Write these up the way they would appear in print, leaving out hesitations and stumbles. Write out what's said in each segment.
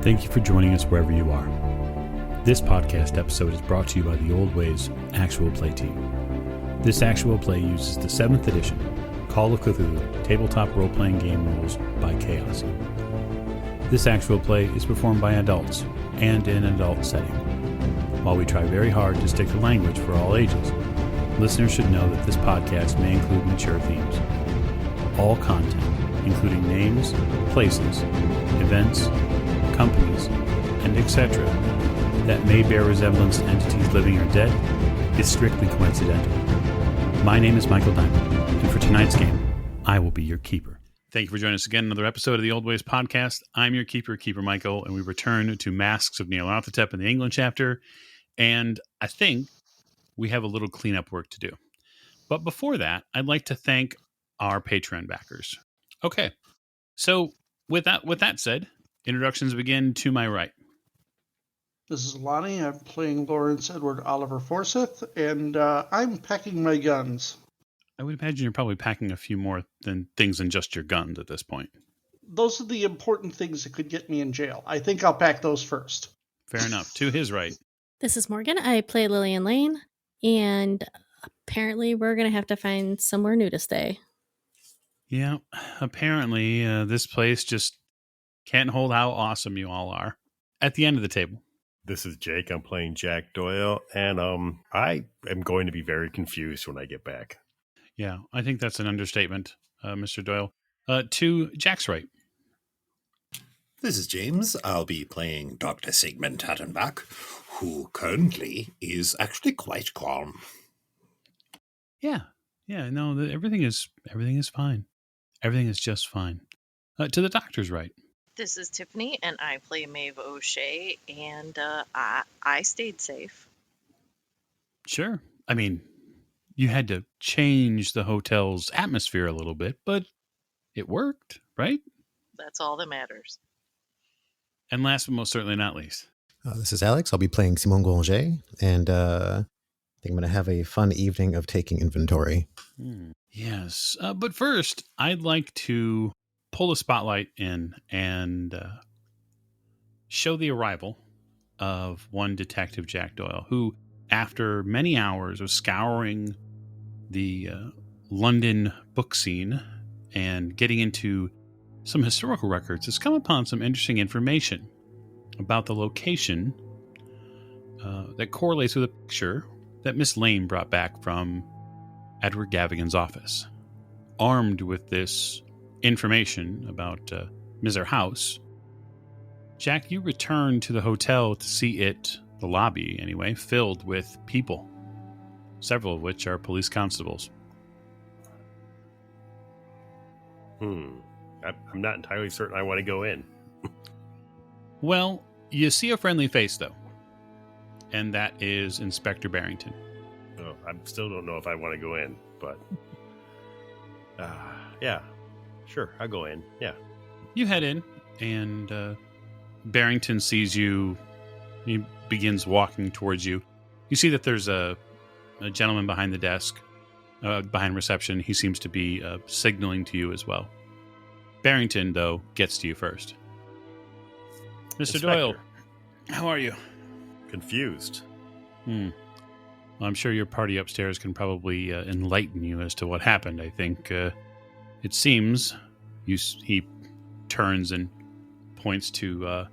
Thank you for joining us wherever you are. This podcast episode is brought to you by the Old Ways Actual Play team. This actual play uses the 7th edition Call of Cthulhu tabletop role-playing game rules by Chaos. This actual play is performed by adults and in an adult setting. While we try very hard to stick to language for all ages, listeners should know that this podcast may include mature themes. All content, including names, places, events, companies, and etc., that may bear resemblance to entities living or dead, is strictly coincidental. My name is Michael Diamond, and for tonight's game, I will be your keeper. Thank you for joining us again, another episode of the Old Ways podcast. I'm your keeper, Keeper Michael, and we return to Masks of Nyarlathotep in the England chapter, and I think we have a little cleanup work to do. But before that, I'd like to thank our Patreon backers. Okay, so with that said, introductions begin to my right. This is Lonnie. I'm playing Lawrence Edward Oliver Forsyth, and I'm packing my guns. I would imagine you're probably packing a few more things than just your guns at this point. Those are the important things that could get me in jail. I think I'll pack those first. Fair enough. To his right. This is Morgan. I play Lillian Lane, and apparently we're going to have to find somewhere new to stay. Yeah, apparently this place just can't hold how awesome you all are. At the end of the table. This is Jake. I'm playing Jack Doyle, and I am going to be very confused when I get back. Yeah, I think that's an understatement, Mr. Doyle. To Jack's right. This is James. I'll be playing Dr. Sigmund Hattenbach, who currently is actually quite calm. Yeah, no, everything is fine. Everything is just fine. To the doctor's right. This is Tiffany, and I play Maeve O'Shea, and I stayed safe. Sure. I mean, you had to change the hotel's atmosphere a little bit, but it worked, right? That's all that matters. And last but most certainly not least. This is Alex. I'll be playing Simone, and I think I'm going to have a fun evening of taking inventory. Yes. But first, I'd like to pull the spotlight in and show the arrival of one Detective Jack Doyle, who, after many hours of scouring the London book scene and getting into some historical records, has come upon some interesting information about the location that correlates with a picture that Miss Lane brought back from Edward Gavigan's office. Armed with this information about Mr. House, Jack, you return to the hotel to see it, the lobby anyway, filled with people, several of which are police constables. I'm not entirely certain I want to go in. Well, you see a friendly face, though, and that is Inspector Barrington. Oh, I still don't know if I want to go in, but yeah. Sure, I'll go in. Yeah. You head in, and Barrington sees you. He begins walking towards you. You see that there's a gentleman behind the desk, behind reception. He seems to be signaling to you as well. Barrington, though, gets to you first. Mr. Inspector. Doyle, how are you? Confused. Well, I'm sure your party upstairs can probably enlighten you as to what happened. I think it seems he turns and points to a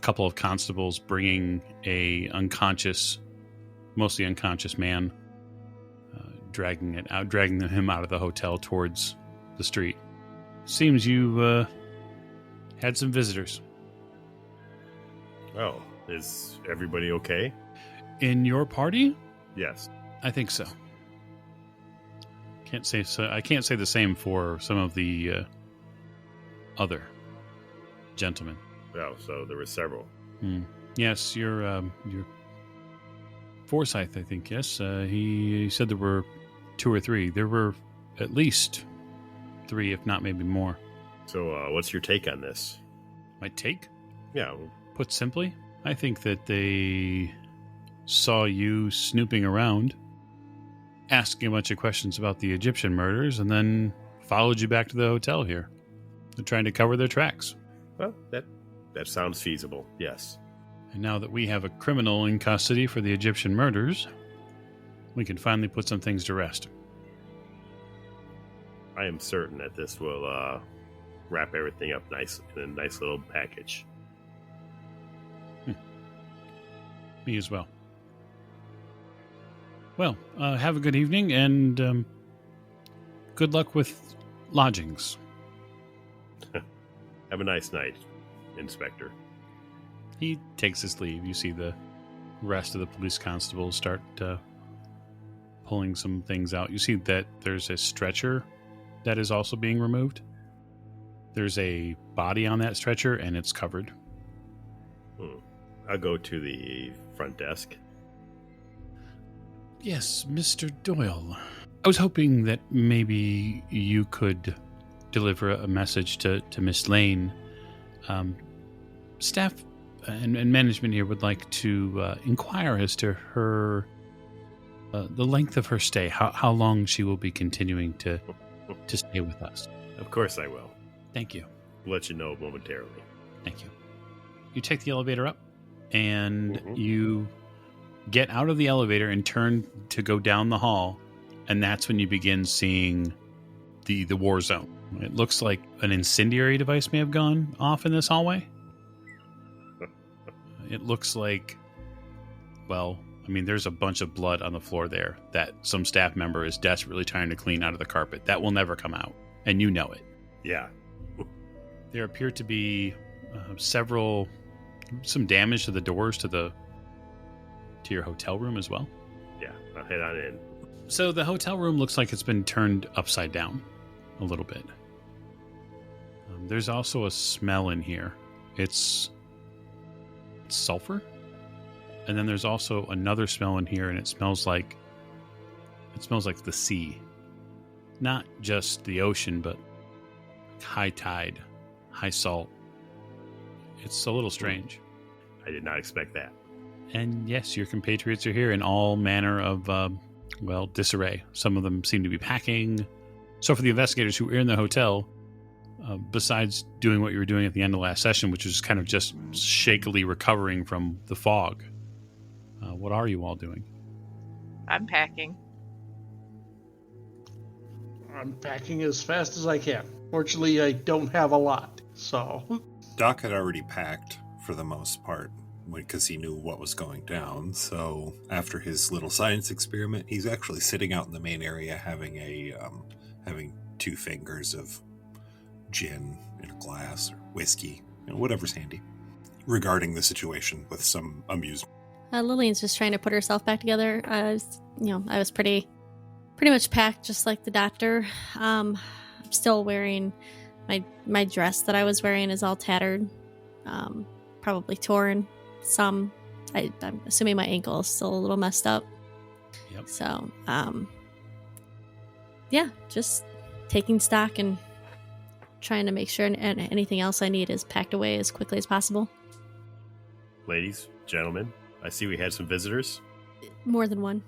couple of constables bringing a mostly unconscious man, dragging him out of the hotel towards the street. Seems you had some visitors. Oh, is everybody okay? In your party? Yes. I think so. Can't say so. I can't say the same for some of the other gentlemen. Oh, so there were several. Yes, your Forsyth, I think. Yes, he said there were 2 or 3. There were at least 3, if not maybe more. So, what's your take on this? My take? Yeah. Put simply, I think that they saw you snooping around, asking a bunch of questions about the Egyptian murders, and then followed you back to the hotel here. They're trying to cover their tracks. Well, that That sounds feasible, yes. And now that we have a criminal in custody for the Egyptian murders, we can finally put some things to rest. I am certain that this will wrap everything up nice in a nice little package. Me as well. Well, have a good evening, and good luck with lodgings. Have a nice night, Inspector. He takes his leave. You see the rest of the police constables start pulling some things out. You see that there's a stretcher that is also being removed. There's a body on that stretcher, and it's covered. I'll go to the front desk. Yes, Mr. Doyle. I was hoping that maybe you could deliver a message to Miss Lane. Staff and management here would like to inquire as to her, the length of her stay, how long she will be continuing to stay with us. Of course I will. Thank you. I'll let you know momentarily. Thank you. You take the elevator up, and you get out of the elevator and turn to go down the hall, and that's when you begin seeing the war zone. It looks like an incendiary device may have gone off in this hallway. It looks like, well, I mean, there's a bunch of blood on the floor there that some staff member is desperately trying to clean out of the carpet. That will never come out, and you know it. Yeah. There appear to be some damage to the doors to your hotel room as well. Yeah, I'll head on in. So the hotel room looks like it's been turned upside down a little bit. There's also a smell in here. It's sulfur. And then there's also another smell in here, and it smells like the sea. Not just the ocean, but high tide, high salt. It's a little strange. I did not expect that. And yes, your compatriots are here in all manner of, disarray. Some of them seem to be packing. So for the investigators who were in the hotel, besides doing what you were doing at the end of the last session, which was kind of just shakily recovering from the fog, what are you all doing? I'm packing. I'm packing as fast as I can. Fortunately, I don't have a lot, so... Doc had already packed for the most part because he knew what was going down. So after his little science experiment, he's actually sitting out in the main area having having 2 fingers of gin in a glass or whiskey, whatever's handy, regarding the situation with some amusement. Lillian's just trying to put herself back together. I was pretty much packed, just like the doctor. I'm still wearing my dress that I was wearing is all tattered, probably torn. I'm assuming my ankle is still a little messed up. Yep. So, just taking stock and trying to make sure and anything else I need is packed away as quickly as possible. Ladies, gentlemen, I see we had some visitors. More than one.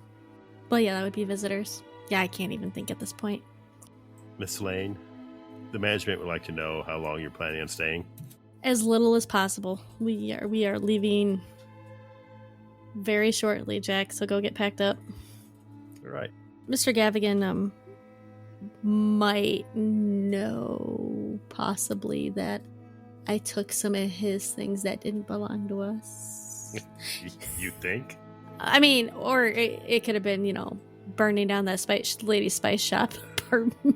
Well, yeah, that would be visitors. Yeah, I can't even think at this point. Miss Lane, the management would like to know how long you're planning on staying. As little as possible. We are leaving very shortly, Jack, so go get packed up. All right. Mr. Gavigan might know possibly that I took some of his things that didn't belong to us. You think? I mean, or it could have been, burning down that lady spice shop.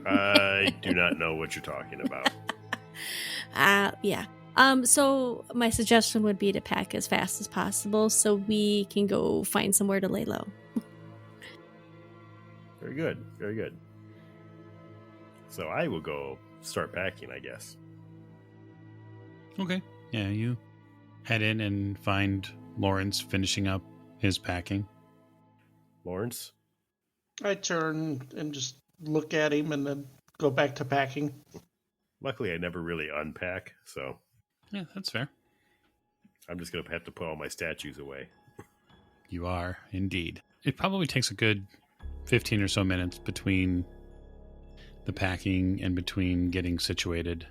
I do not know what you're talking about. Yeah. So my suggestion would be to pack as fast as possible so we can go find somewhere to lay low. Very good. Very good. So I will go start packing, I guess. Okay. Yeah, you head in and find Lawrence finishing up his packing. Lawrence? I turn and just look at him and then go back to packing. Luckily, I never really unpack, so... Yeah, that's fair. I'm just going to have to put all my statues away. You are, indeed. It probably takes a good 15 or so minutes between the packing and between getting situated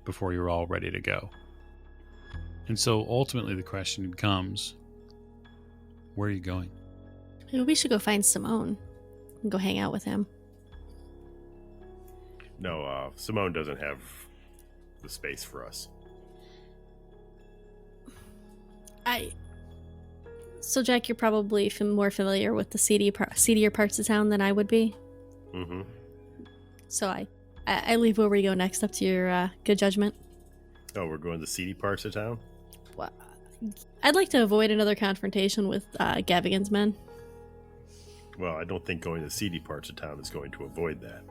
before you're all ready to go. And so ultimately the question becomes, where are you going? Maybe we should go find Simone and go hang out with him. No, Simone doesn't have the space for us. So Jack, you're probably more familiar with the seedier parts of town than I would be. Mm-hmm. So I leave where we go next, up to your good judgment. Oh, we're going to the seedy parts of town? Well, I'd like to avoid another confrontation with Gavigan's men. Well, I don't think going to the seedy parts of town is going to avoid that.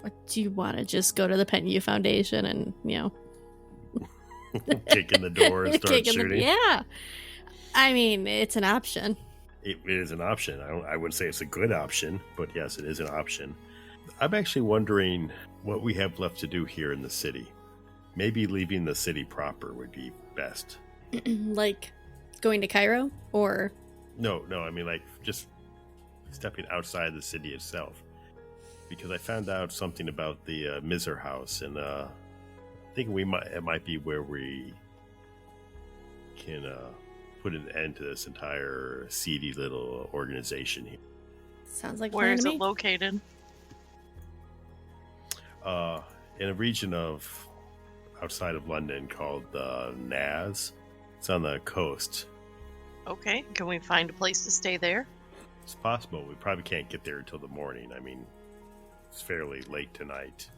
Or do you want to just go to the Penyu Foundation and, Kick in the door and start shooting? Yeah. I mean, it's an option. It is an option. I wouldn't say it's a good option, but yes, it is an option. I'm actually wondering what we have left to do here in the city. Maybe leaving the city proper would be best. Like going to Cairo, or? No, I mean like just stepping outside the city itself. Because I found out something about the Miser house, and I think it might be where we can put an end to this entire seedy little organization here. Sounds like Where is to it me. located? In a region of outside of London called Naz. It's on the coast. Okay, can we find a place to stay there? It's possible. We probably can't get there until the morning. I mean, it's fairly late tonight.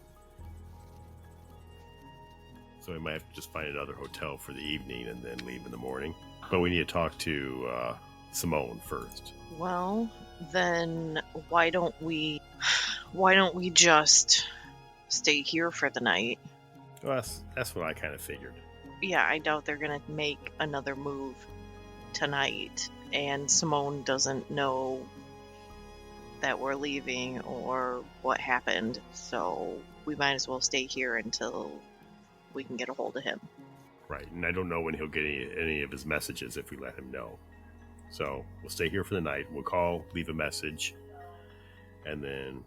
So we might have to just find another hotel for the evening and then leave in the morning. But we need to talk to Simone first. Well, then why don't we just stay here for the night? Well, that's what I kind of figured. Yeah, I doubt they're gonna make another move tonight, and Simone doesn't know that we're leaving or what happened, so we might as well stay here until we can get a hold of him. Right, and I don't know when he'll get any of his messages if we let him know. So we'll stay here for the night. We'll call, leave a message, and then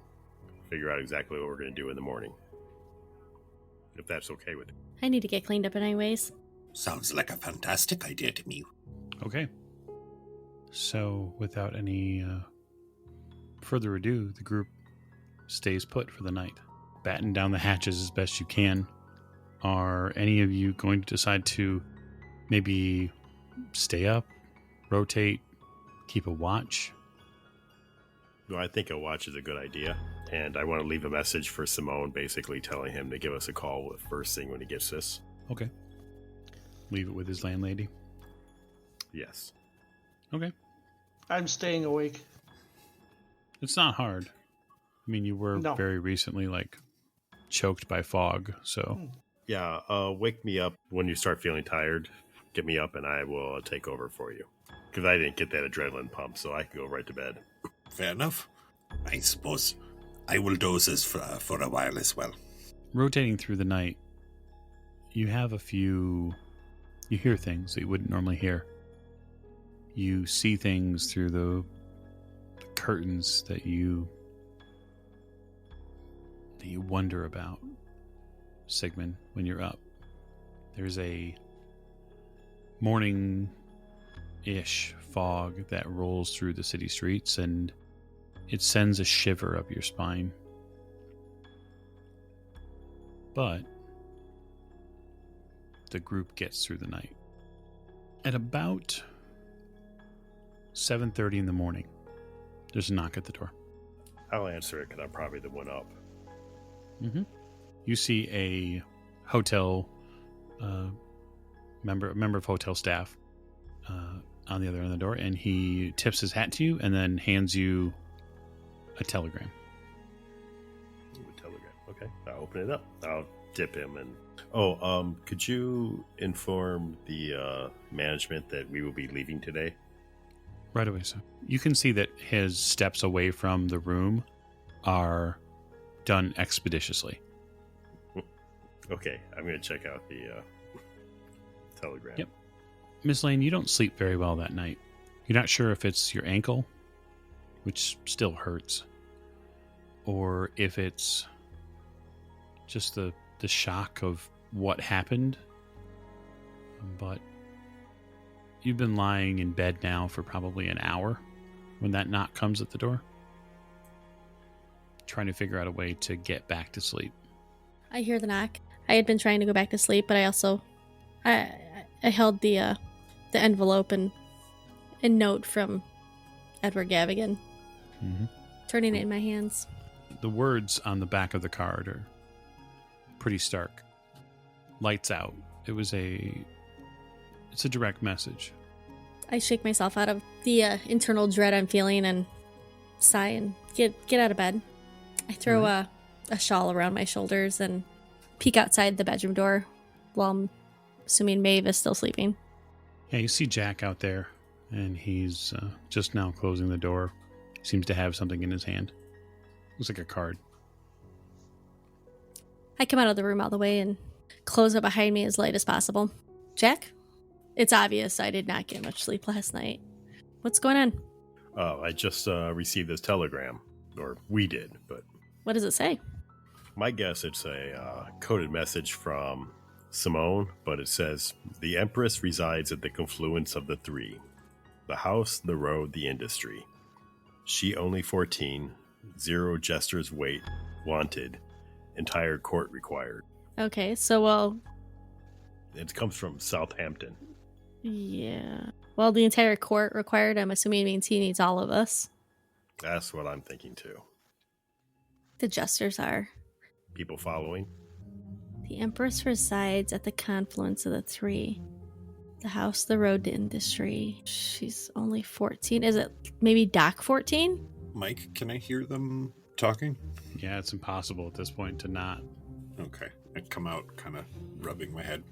figure out exactly what we're going to do in the morning. If that's okay with you. I need to get cleaned up anyways. Sounds like a fantastic idea to me. Okay. So, without any further ado, the group stays put for the night. Batten down the hatches as best you can. Are any of you going to decide to maybe stay up, rotate, keep a watch? Well, I think a watch is a good idea. And I want to leave a message for Simone, basically telling him to give us a call first thing when he gets this. Okay. Leave it with his landlady? Yes. Okay. I'm staying awake. It's not hard. I mean, you were No. very recently, choked by fog, so... Yeah, wake me up when you start feeling tired. Get me up and I will take over for you. Because I didn't get that adrenaline pump, so I can go right to bed. Fair enough. I suppose I will doze this for a while as well. Rotating through the night, you have you hear things that you wouldn't normally hear. You see things through the curtains that you wonder about, Sigmund, when you're up. There's a morning-ish fog that rolls through the city streets, and it sends a shiver up your spine. But the group gets through the night. At about 7:30 in the morning, there's a knock at the door. I'll answer it because I'm probably the one up. Mm-hmm. You see a hotel member of hotel staff on the other end of the door, and he tips his hat to you and then hands you a telegram. Ooh, a telegram. Okay, I'll open it up. I'll tip him and... could you inform the management that we will be leaving today? Right away, sir. You can see that his steps away from the room are done expeditiously. Okay, I'm going to check out the telegram. Yep. Miss Lane, you don't sleep very well that night. You're not sure if it's your ankle, which still hurts, or if it's just the shock of what happened. but you've been lying in bed now for probably an hour when that knock comes at the door, trying to figure out a way to get back to sleep. I hear the knock. I had been trying to go back to sleep, but I also I held the envelope and a note from Edward Gavigan, turning it in my hands. The words on the back of the card are pretty stark. Lights out. It's a direct message. I shake myself out of the internal dread I'm feeling and sigh and get out of bed. I throw a shawl around my shoulders and peek outside the bedroom door while I'm assuming Maeve is still sleeping. Yeah, you see Jack out there, and he's just now closing the door. Seems to have something in his hand. Looks like a card. I come out of the room all the way and close it behind me as light as possible. Jack? It's obvious I did not get much sleep last night. What's going on? Oh, I just received this telegram. Or we did, but... What does it say? My guess it's a coded message from Simone, but it says, "The Empress resides at the confluence of the three. The house, the road, the industry. She only 14, 0 jester's weight, wanted, entire court required." Okay, so, well... It comes from Southampton. Yeah. Well, the entire court required, I'm assuming, means he needs all of us. That's what I'm thinking too. The jesters are. People following? The Empress resides at the confluence of the three. The house, the road, the industry. She's only 14. Is it maybe Doc 14? Mike, can I hear them talking? Yeah, it's impossible at this point to not. Okay. I'd come out kind of rubbing my head.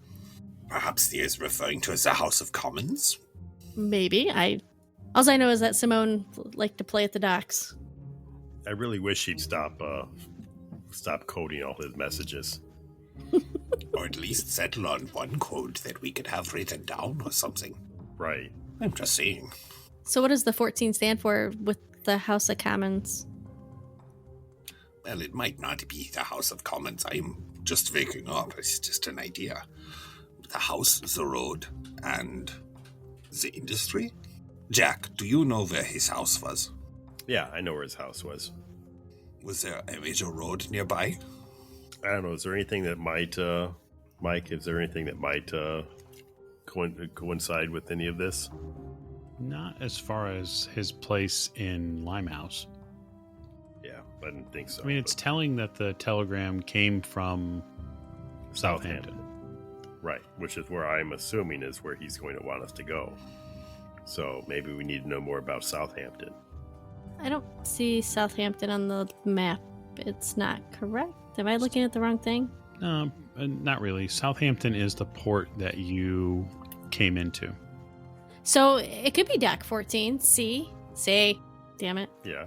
Perhaps he is referring to as the House of Commons? Maybe. All I know is that Simone liked to play at the docks. I really wish he'd stop coding all his messages. Or at least settle on one code that we could have written down or something. Right. I'm just saying. So what does the 14 stand for with the House of Commons? Well, it might not be the House of Commons. I'm just waking up. It's just an idea. The house, the road, and the industry? Jack, do you know where his house was? Yeah, I know where his house was. Was there a major road nearby? I don't know. Is there anything that might, Mike, is there anything that might coincide with any of this? Not as far as his place in Limehouse. Yeah, I didn't think so. I mean, it's telling that the telegram came from Southampton. Right, which is where I'm assuming is where he's going to want us to go. So maybe we need to know more about Southampton. I don't see Southampton on the map. It's not correct. Am I looking at the wrong thing? No, not really. Southampton is the port that you came into. So it could be Dock 14. See? Damn it. Yeah.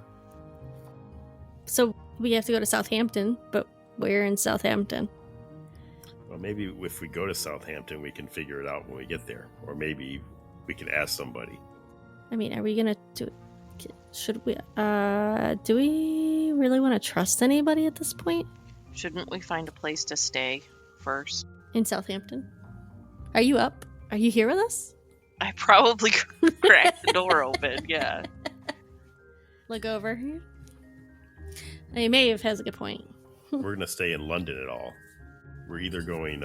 So we have to go to Southampton, but we're in Southampton. Well, maybe if we go to Southampton, we can figure it out when we get there. Or maybe we can ask somebody. I mean, are we going to do... Should we... do we really want to trust anybody at this point? Shouldn't we find a place to stay first? In Southampton? Are you up? Are you here with us? I probably cracked the door open, yeah. Look over here. I mean, Maeve has a good point. We're going to stay in London at all. We're either going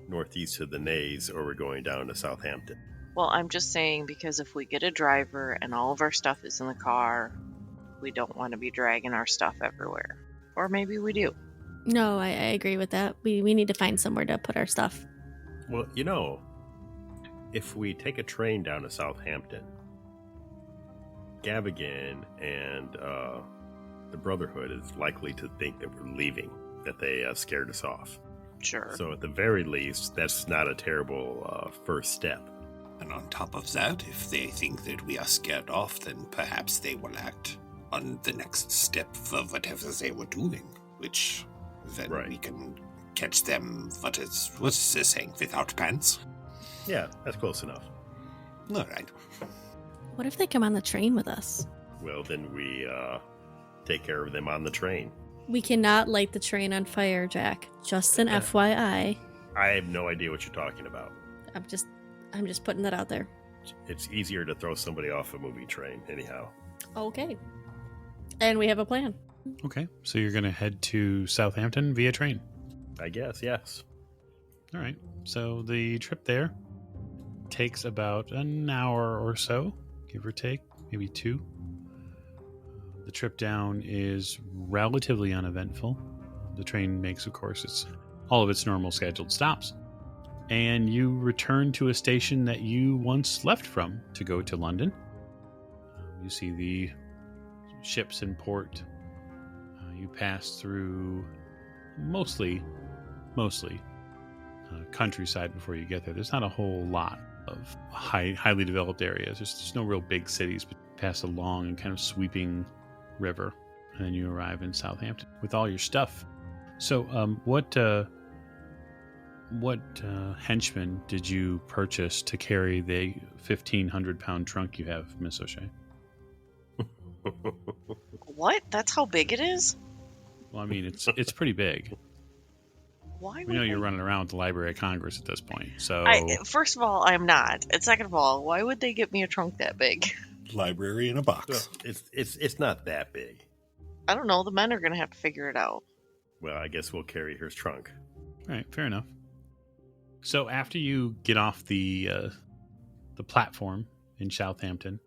northeast to the Nays or we're going down to Southampton. Well, I'm just saying because if we get a driver and all of our stuff is in the car, we don't want to be dragging our stuff everywhere. Or maybe we do. No, I agree with that. We need to find somewhere to put our stuff. Well, you know, if we take a train down to Southampton, Gavigan and the Brotherhood is likely to think that we're leaving, that they scared us off. Sure. So at the very least, that's not a terrible first step. And on top of that, if they think that we are scared off, then perhaps they will act on the next step for whatever they were doing, which then we can catch them, what's this saying, without pants? Yeah, that's close enough. All right. What if they come on the train with us? Well, then we take care of them on the train. We cannot light the train on fire, Jack. Just an FYI. I have no idea what you're talking about. I'm just putting that out there. It's easier to throw somebody off a moving train, anyhow. Okay. And we have a plan. Okay, so you're going to head to Southampton via train. I guess, yes. All right, so the trip there takes about an hour or so, give or take, maybe 2. The trip down is relatively uneventful. The train makes, of course, all of its normal scheduled stops. And you return to a station that you once left from to go to London. You see the ships in port. You pass through mostly countryside before you get there. There's not a whole lot of highly developed areas. There's no real big cities, but you pass a long and kind of sweeping river, and then you arrive in Southampton with all your stuff. So, what henchman did you purchase to carry the 1,500-pound trunk you have, Miss O'Shea? What? That's how big it is? Well, I mean, it's pretty big. Why We would know you're they- running around with the Library of Congress at this point, so First of all, I'm not. And second of all, why would they get me a trunk that big? Library in a box. Well, it's not that big. I don't know. The men are going to have to figure it out. Well, I guess we'll carry her trunk. all right, fair enough. So after you get off the platform in Southampton,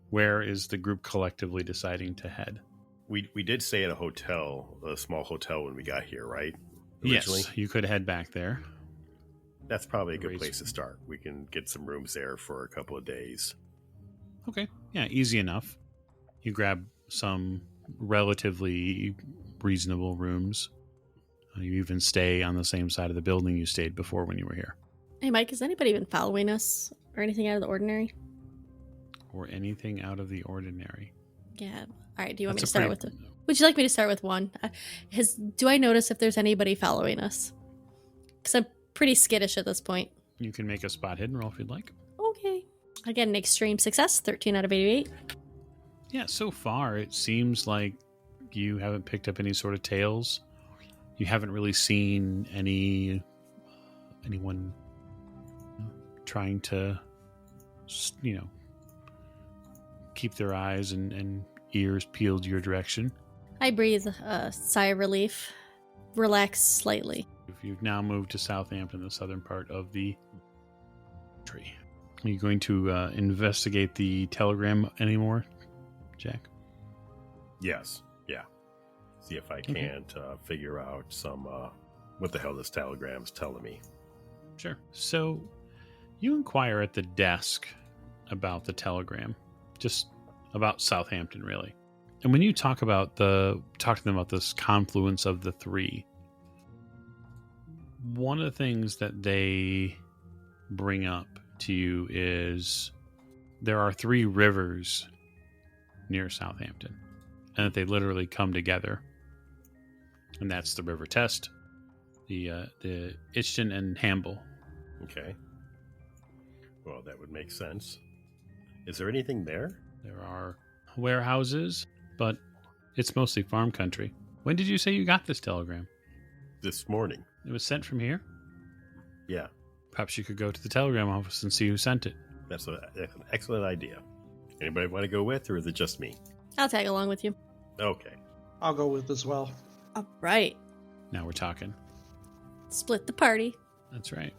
where is the group collectively deciding to head? We did stay at a small hotel when we got here, right? Originally? Yes, you could head back there. That's probably a good Raise- place to start. We can get some rooms there for a couple of days. Okay, yeah, easy enough. You grab some relatively reasonable rooms. You even stay on the same side of the building you stayed before when you were here. Hey, Mike, has anybody been following us or anything out of the ordinary? Or anything out of the ordinary. Yeah. All right. Do you want me to That's a start pretty- with? Would you like me to start with one? Do I notice if there's anybody following us? Because I'm pretty skittish at this point. You can make a spot hidden roll if you'd like. Okay. Again, an extreme success. 13 out of 88. Yeah, so far it seems like you haven't picked up any sort of tales. You haven't really seen anyone trying to, keep their eyes and ears peeled your direction. I breathe a sigh of relief. Relax slightly. If you've now moved to Southampton, the southern part of the country, are you going to investigate the telegram anymore, Jack? Yes, yeah. See if I can't figure out what the hell this telegram is telling me. Sure. So you inquire at the desk about the telegram, just about Southampton, really. And when you talk to them about this confluence of the three, one of the things that they bring up to you is there are 3 rivers near Southampton, and that they literally come together. And that's the River Test, the Itchten and Hamble. Okay. Well, that would make sense. Is there anything there? There are warehouses, but it's mostly farm country. When did you say you got this telegram? This morning. It was sent from here? Yeah, Perhaps you could go to the telegram office and see who sent it. that's an excellent idea. Anybody want to go with, or is it just me? I'll tag along with you. Okay. I'll go with as well. All right. Now we're talking. Split the party. That's right.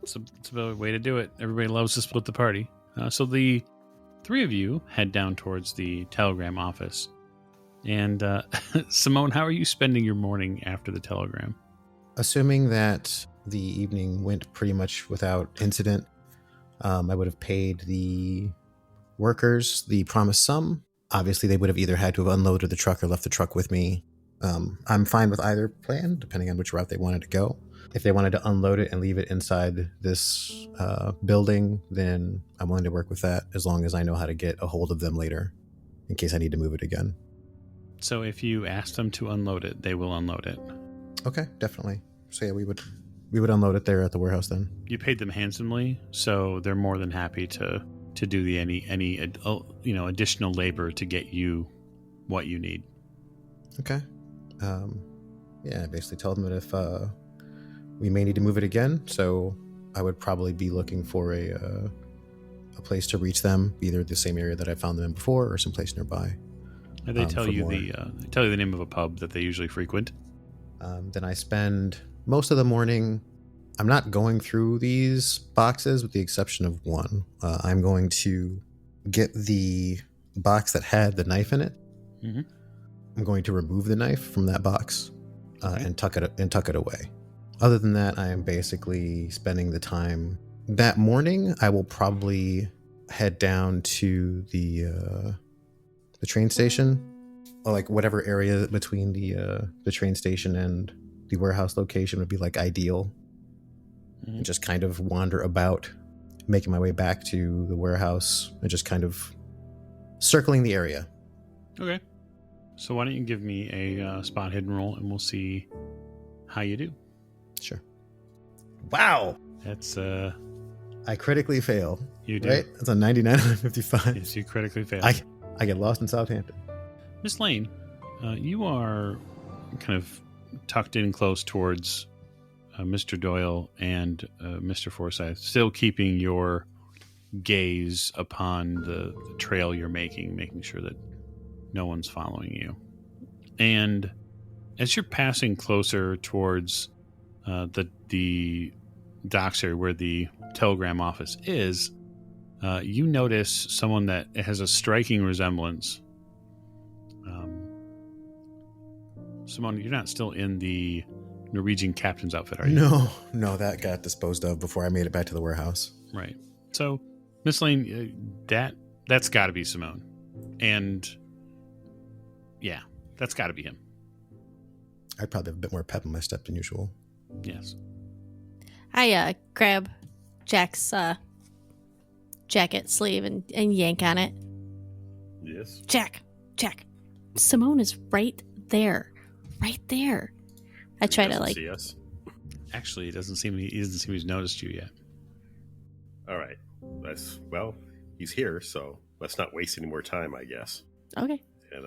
It's a way to do it. Everybody loves to split the party. So the 3 of you head down towards the telegram office. And Simone, how are you spending your morning after the telegram? Assuming that the evening went pretty much without incident, I would have paid the workers the promised sum. Obviously, they would have either had to have unloaded the truck or left the truck with me. I'm fine with either plan, depending on which route they wanted to go. If they wanted to unload it and leave it inside this building, then I'm willing to work with that, as long as I know how to get a hold of them later, in case I need to move it again. So if you ask them to unload it, they will unload it. Okay, definitely. So yeah, we would unload it there at the warehouse then. You paid them handsomely, so they're more than happy to do the any additional labor to get you what you need. Okay. Yeah, I basically tell them that if we may need to move it again, so I would probably be looking for a place to reach them, either the same area that I found them in before or someplace nearby. And they tell you more. they tell you the name of a pub that they usually frequent. Then I spend most of the morning. I'm not going through these boxes with the exception of one. I'm going to get the box that had the knife in it. Mm-hmm. I'm going to remove the knife from that box Okay. and tuck it away. Other than that, I am basically spending the time. That morning, I will probably head down to the train station, or like whatever area between the train station and the warehouse location would be like ideal. Mhm. And just kind of wander about, making my way back to the warehouse and just kind of circling the area. Okay. So why don't you give me a spot hidden roll, and we'll see how you do. Sure. Wow! That's I critically fail. you do. Right? That's a 99 out of 55. Yes, you critically failed. I get lost in Southampton. Miss Lane, you are kind of tucked in close towards Mr. Doyle and Mr. Forsyth, still keeping your gaze upon the trail you're making sure that no one's following you. And as you're passing closer towards the docks area where the telegram office is, you notice someone that has a striking resemblance. Simone, you're not still in the Norwegian captain's outfit, are you? No, that got disposed of before I made it back to the warehouse. Right. So, Miss Lane, that's got to be Simone. And, yeah, that's got to be him. I'd probably have a bit more pep in my step than usual. Yes. I grab Jack's jacket sleeve and yank on it. Yes. Jack, Simone is right there. I try to Doesn't see us. Actually, he doesn't seem he's noticed you yet. All right. He's here, so let's not waste any more time, I guess. Okay. And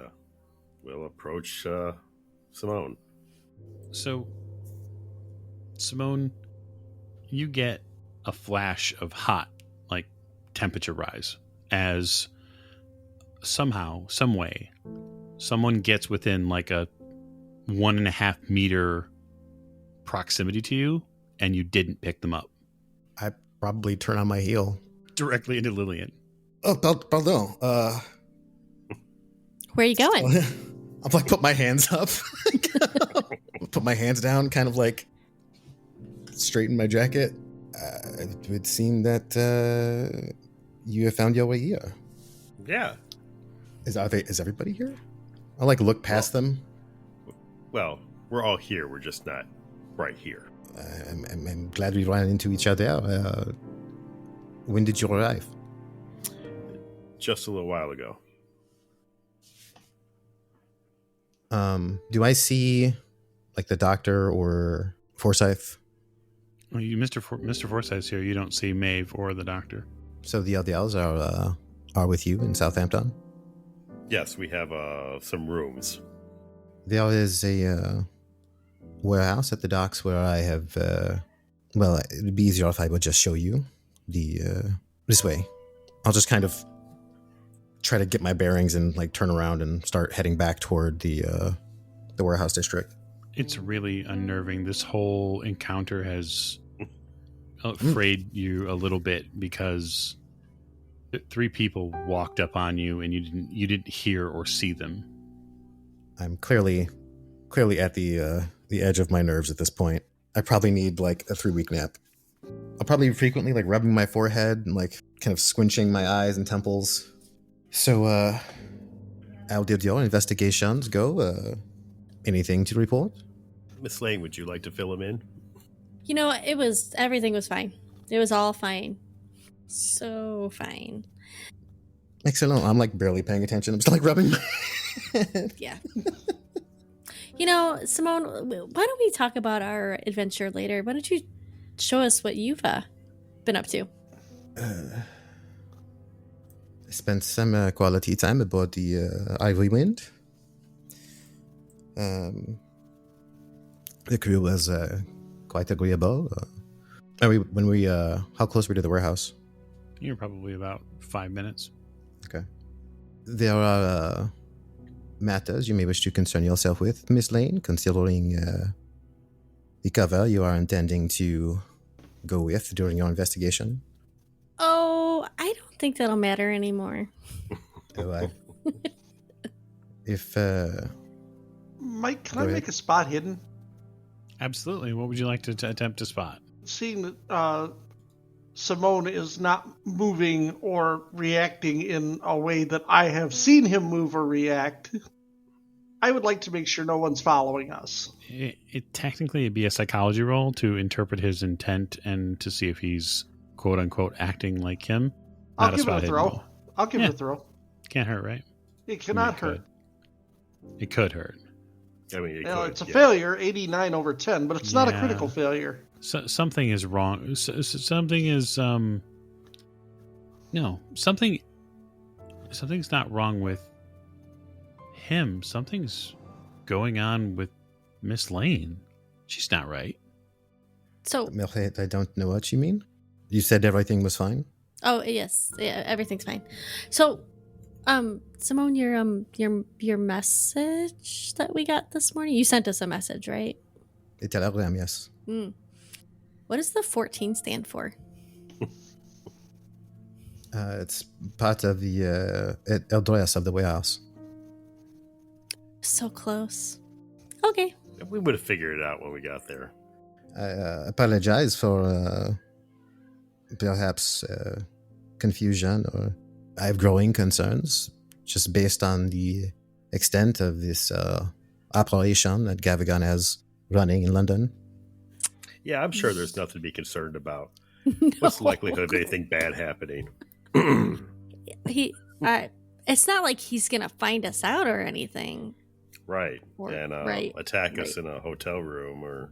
we'll approach Simone. So, Simone, you get a flash of hot, like, temperature rise as somehow, some way, someone gets within like a 1.5 meter proximity to you, and you didn't pick them up. I probably turn on my heel. Directly into Lillian. Oh, pardon. Where are you going? I'm like, put my hands up. Put my hands down, kind of like straighten my jacket. It would seem that you have found your way here. Yeah. Is everybody here? I'll like look past them. Well, we're all here. We're just not right here. I'm glad we ran into each other. When did you arrive? Just a little while ago. Do I see like the doctor or Forsyth? Well, Mr. Forsyth's here. You don't see Maeve or the doctor. So the LDLs are with you in Southampton? Yes, we have some rooms. There is a warehouse at the docks where I have. Well, it would be easier if I would just show you this way. I'll just kind of try to get my bearings and like turn around and start heading back toward the warehouse district. It's really unnerving. This whole encounter has frayed you a little bit because 3 people walked up on you and you didn't hear or see them. I'm clearly at the edge of my nerves at this point. I probably need like a 3-week nap. I'll probably frequently like rubbing my forehead and like kind of squinching my eyes and temples. So, how did your investigations go? Anything to report? Miss Lane, would you like to fill him in? You know, everything was fine. It was all fine. So fine. Excellent. I'm like barely paying attention. I'm just like rubbing my head. Yeah. You know, Simone, why don't we talk about our adventure later? Why don't you show us what you've been up to? I spent some quality time aboard the Ivory Wind. The crew was quite agreeable. How close were we to the warehouse? You're probably about 5 minutes. Okay. There are matters you may wish to concern yourself with, Miss Lane, considering the cover you are intending to go with during your investigation. Oh, I don't think that'll matter anymore. If Mike, can Go I ahead. make a spot hidden? Absolutely. What would you like to attempt to spot? Seeing that Simone is not moving or reacting in a way that I have seen him move or react, I would like to make sure no one's following us. It technically it'd be a psychology roll to interpret his intent and to see if he's quote unquote acting like him. I'll Not give it a spot hidden throw. roll. I'll give Yeah. it a throw. Can't hurt, right? It cannot It hurt. could. It could hurt. I mean, it Well, could, it's a yeah. failure, 89 over 10, but it's not a Yeah. critical failure. So, something is wrong. Something is no. Something's not wrong with him. Something's going on with Miss Lane. She's not right. So, Merhet, I don't know what you mean. You said everything was fine. oh yes, yeah, everything's fine. So, Simone, your message that we got this morning, you sent us a message, right? A telegram, yes. What does the 14 stand for? It's part of the address of the warehouse. So close. Okay. We would have figured it out when we got there. I apologize for perhaps confusion, or I have growing concerns just based on the extent of this operation that Gavigan has running in London. Yeah, I'm sure there's nothing to be concerned about. No. What's the likelihood of anything bad happening? It's not like he's gonna find us out or anything. Right. Or- And right, attack us right. in a hotel room or...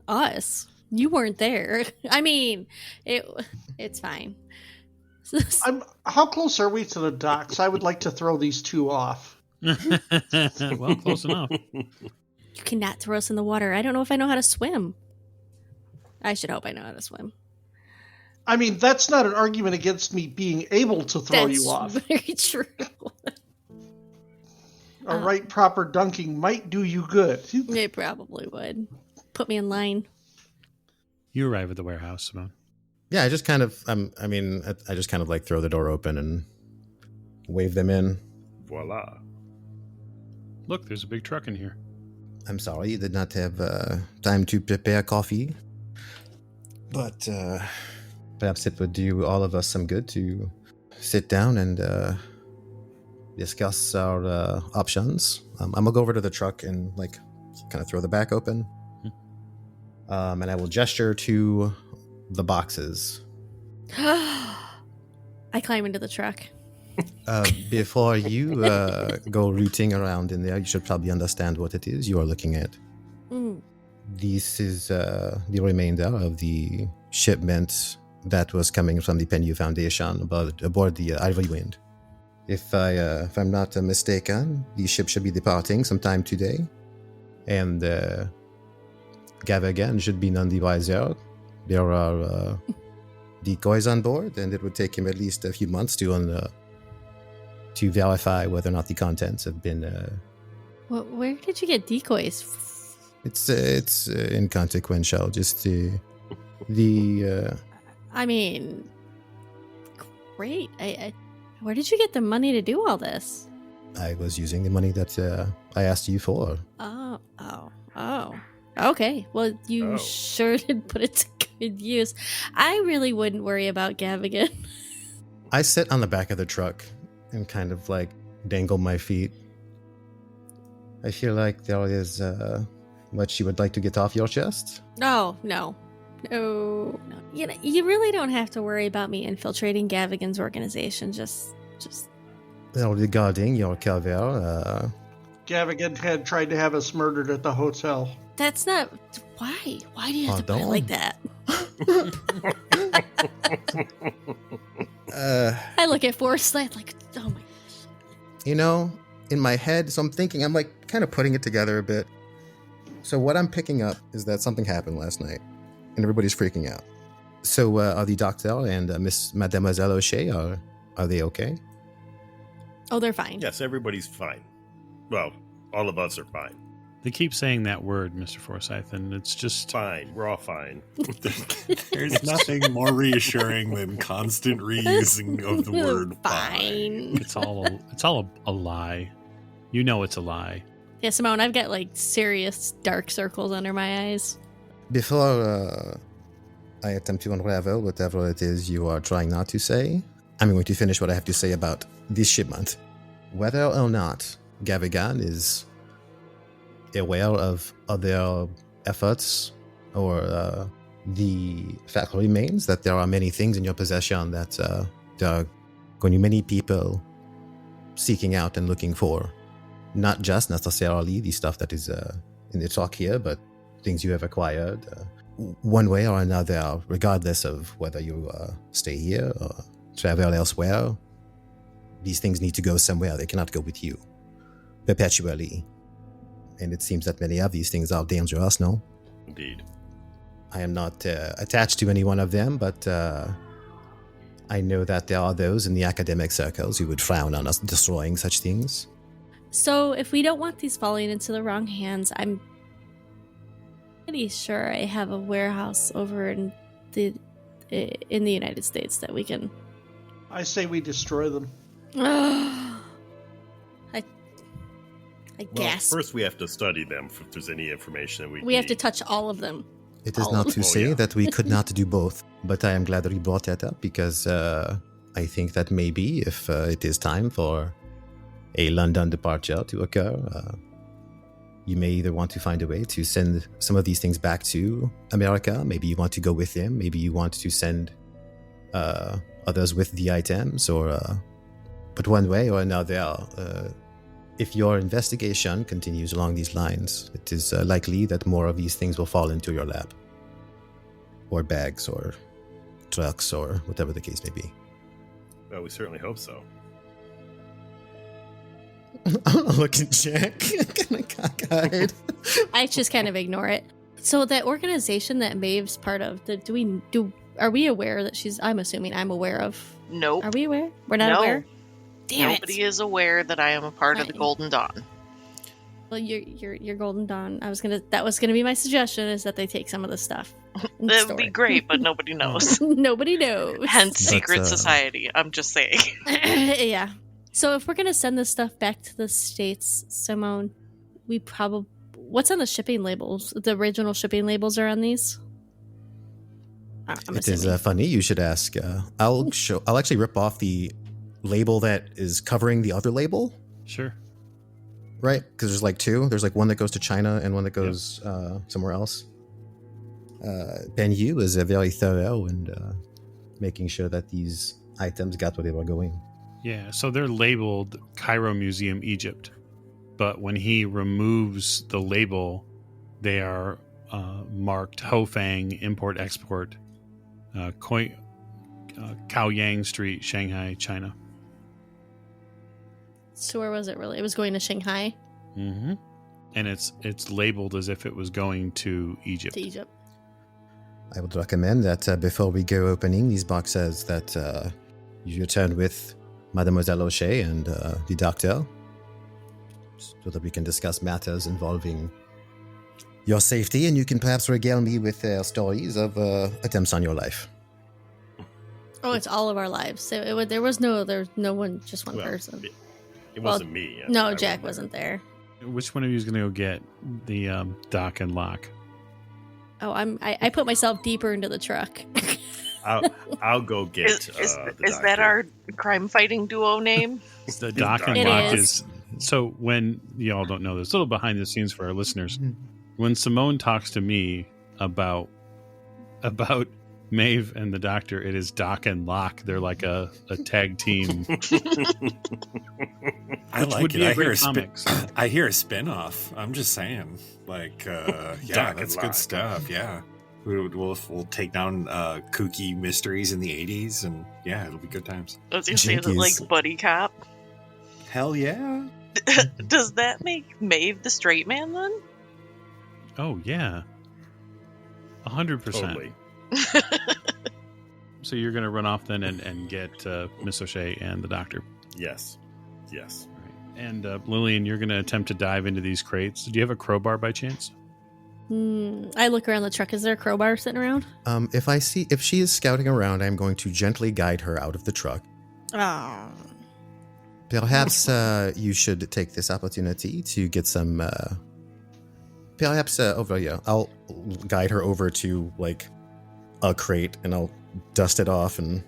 Us? You weren't there. I mean, it's fine. How close are we to the docks? I would like to throw these two off. Well, close enough. You cannot throw us in the water. I don't know if I know how to swim. I should hope I know how to swim. I mean, that's not an argument against me being able to throw That's you off. very true. A right proper dunking might do you good. It probably would. Put me in line. You arrive at the warehouse, Simone. Yeah, I just kind of, I just kind of like throw the door open and wave them in. Voila. Look, there's a big truck in here. I'm sorry, you did not have time to prepare coffee, but perhaps it would do all of us some good to sit down and discuss our options. I'm gonna go over to the truck and like kind of throw the back open, and I will gesture to the boxes. I climb into the truck. Before you go rooting around in there, you should probably understand what it is you are looking at. This is the remainder of the shipment that was coming from the Penyu Foundation aboard the Ivory Wind. If I'm not mistaken, the ship should be departing sometime today, and Gavigan should be none the wiser. There are decoys on board, and it would take him at least a few months to verify whether or not the contents have been. Where did you get decoys? It's inconsequential. Just the. I mean, great. Where did you get the money to do all this? I was using the money that I asked you for. Oh. Okay. Well, you Oh. sure did put it to good use. I really wouldn't worry about Gavigan. I sit on the back of the truck and kind of like dangle my feet. I feel like there is much you would like to get off your chest. No. You know, you really don't have to worry about me infiltrating Gavigan's organization. Just. Well, regarding your cover, Gavigan had tried to have us murdered at the hotel. That's not. Why? Why do you have to put it Pardon? like that? I look at Forrest like, oh my. you know, in my head, so I'm like kind of putting it together a bit. So what I'm picking up is that something happened last night, and everybody's freaking out. So, are the doctor and Mademoiselle O'Shea, are they okay? Oh, they're fine. Yes, everybody's fine. Well, all of us are fine. They keep saying that word, Mr. Forsyth, and it's just Fine. We're all fine. There's nothing more reassuring than constant reusing of the word fine. it's all a lie. You know it's a lie. Yeah, Simone, I've got like serious dark circles under my eyes. Before I attempt to unravel whatever it is you are trying not to say, I'm going to finish what I have to say about this shipment. Whether or not Gavigan is aware of other efforts or the fact remains that there are many things in your possession that there are going to be many people seeking out and looking for. Not just necessarily the stuff that is in the talk here, but things you have acquired one way or another, regardless of whether you stay here or travel elsewhere. These things need to go somewhere. They cannot go with you perpetually. And it seems that many of these things are dangerous, no? Indeed. I am not attached to any one of them, but I know that there are those in the academic circles who would frown on us destroying such things. So if we don't want these falling into the wrong hands, I'm pretty sure I have a warehouse over in the United States that we can. I say we destroy them. I Well, guess first we have to study them if there's any information that we have to need. touch all of them. It is All not of to them. say Oh, yeah. that we could not do both, but I am glad that you brought that up because I think that maybe if it is time for a London departure to occur, you may either want to find a way to send some of these things back to America. Maybe you want to go with them. Maybe you want to send others with the items, but one way or another, if your investigation continues along these lines, it is likely that more of these things will fall into your lap, or bags, or trucks, or whatever the case may be. Well, we certainly hope so. Look at Jack, kind of cockeyed. I just kind of ignore it. So that organization that Maeve's part of, are we aware that she's? I'm assuming I'm aware of. Nope. Are we aware? We're not No. aware. Damn Nobody it! is aware that I am a part of the Right. Golden Dawn. Well, your Golden Dawn. That was gonna be my suggestion is that they take some of the stuff. and That store would be it. great, but nobody knows. Nobody knows. Hence, But, secret society. I'm just saying. Yeah. So if we're gonna send this stuff back to the States, Simone, we probably what's on the shipping labels? The original shipping labels are on these. I'm It is assuming. funny you should ask. I'll actually rip off the label that is covering the other label, Sure. right? Because there's like two. There's like one that goes to China and one that goes somewhere else. Ben Yu is very thorough and making sure that these items got where they were going. Yeah, so they're labeled Cairo Museum, Egypt. But when he removes the label, they are marked Hofang, Import Export, Kaoyang Street, Shanghai, China. So where was it really? It was going to Shanghai, Mm-hmm. And it's labeled as if it was going to Egypt. to Egypt. I would recommend that before we go opening these boxes, that you return with Mademoiselle O'Shea and the doctor, so that we can discuss matters involving your safety, and you can perhaps regale me with stories of attempts on your life. Oh, it's all of our lives. So there was no one, just one Well, person. It Well, wasn't me. No, I Jack there. wasn't there. Which one of you is going to go get the dock and lock? Oh, I put myself deeper into the truck. I'll go get. Is the that doctor. our crime fighting duo name? The dock and It lock is. so when y'all don't know this, a little behind the scenes for our listeners. When Simone talks to me about Maeve and the doctor, it is Doc and Lock. They're like a tag team. I Which like would it. be a I hear great comics. I hear a spin-off. I'm just saying. Like, yeah, Doc that's and good Lock. stuff. Yeah. We'll take down kooky mysteries in the 80s, and yeah, it'll be good times. I was gonna say, is it like Jinkies. Buddy Cop? Hell yeah. Does that make Maeve the straight man then? Oh yeah, 100%. Totally. so you're going to run off then and get Miss O'Shea and the doctor. Yes. All right. And Lillian, you're going to attempt to dive into these crates. Do you have a crowbar by chance? I look around the truck. Is there a crowbar sitting around? If she is scouting around, I'm going to gently guide her out of the truck. Oh. Perhaps you should take this opportunity to get some. Over here, I'll guide her over to like a crate, and I'll dust it off and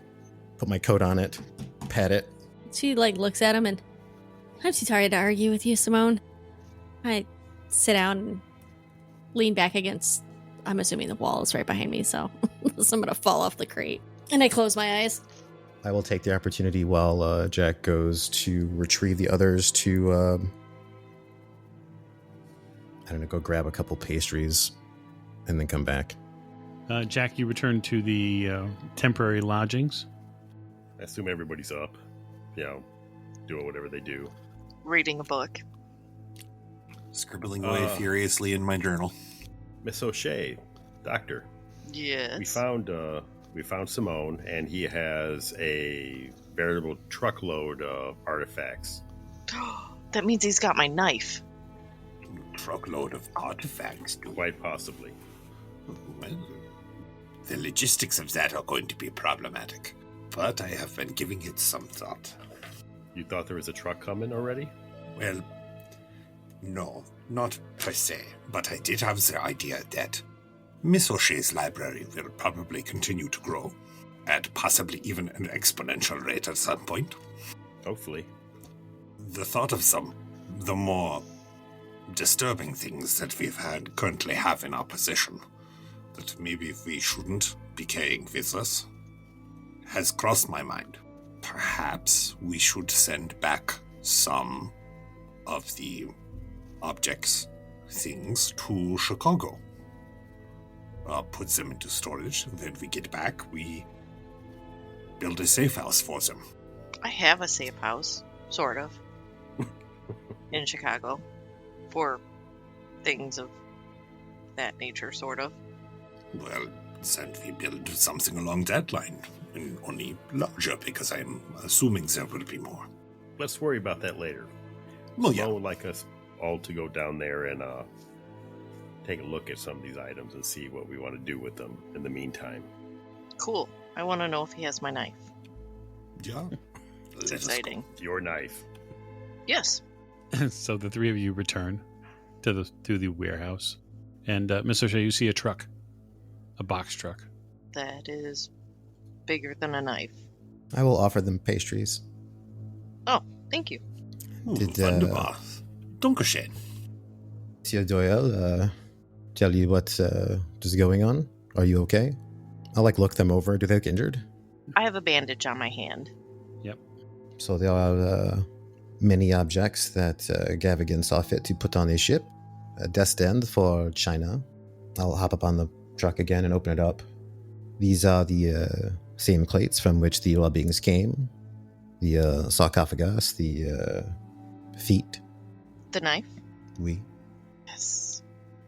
put my coat on it, pat it. She looks at him and I'm too tired to argue with you, Simone. I sit down and lean back against, I'm assuming the wall is right behind me, so I'm going to fall off the crate. And I close my eyes. I will take the opportunity while Jack goes to retrieve the others to, go grab a couple pastries and then come back. Jack, you return to the temporary lodgings. I assume everybody's up, doing whatever they do. Reading a book. Scribbling away furiously in my journal. Miss O'Shea, doctor. Yes. We found Simone, and he has a veritable truckload of artifacts. That means he's got my knife. Truckload of artifacts. Quite possibly. Well, the logistics of that are going to be problematic, but I have been giving it some thought. You thought there was a truck coming already? Well, no, not per se, but I did have the idea that Miss O'Shea's library will probably continue to grow, at possibly even an exponential rate at some point. Hopefully. The thought of the more disturbing things that currently have in our possession, that maybe we shouldn't be carrying with us, has crossed my mind. Perhaps we should send back some of the objects, things, to Chicago. Put them into storage, and then we get back, we build a safe house for them. I have a safe house, sort of, in Chicago, for things of that nature, sort of. Well, then we build something along that line, and only larger, because I'm assuming there will be more. Let's worry about that later. Well, Simone yeah. would like us all to go down there and take a look at some of these items and see what we want to do with them in the meantime. Cool. I want to know if he has my knife. Yeah. It's exciting. Your knife. Yes. So the three of you return to the warehouse. And Miss O'Shea, you see a truck. A box truck. That is bigger than a knife. I will offer them pastries. Oh, thank you. Wunderbar. Dankeschön. Monsieur Doyle, tell you what is going on? Are you okay? I'll look them over. Do they look injured? I have a bandage on my hand. Yep. So there are many objects that Gavigan saw fit to put on a ship destined for China. I'll hop up on the truck again and open it up. These are the same plates from which the human beings came. The sarcophagus, the feet. The knife? Oui. Yes.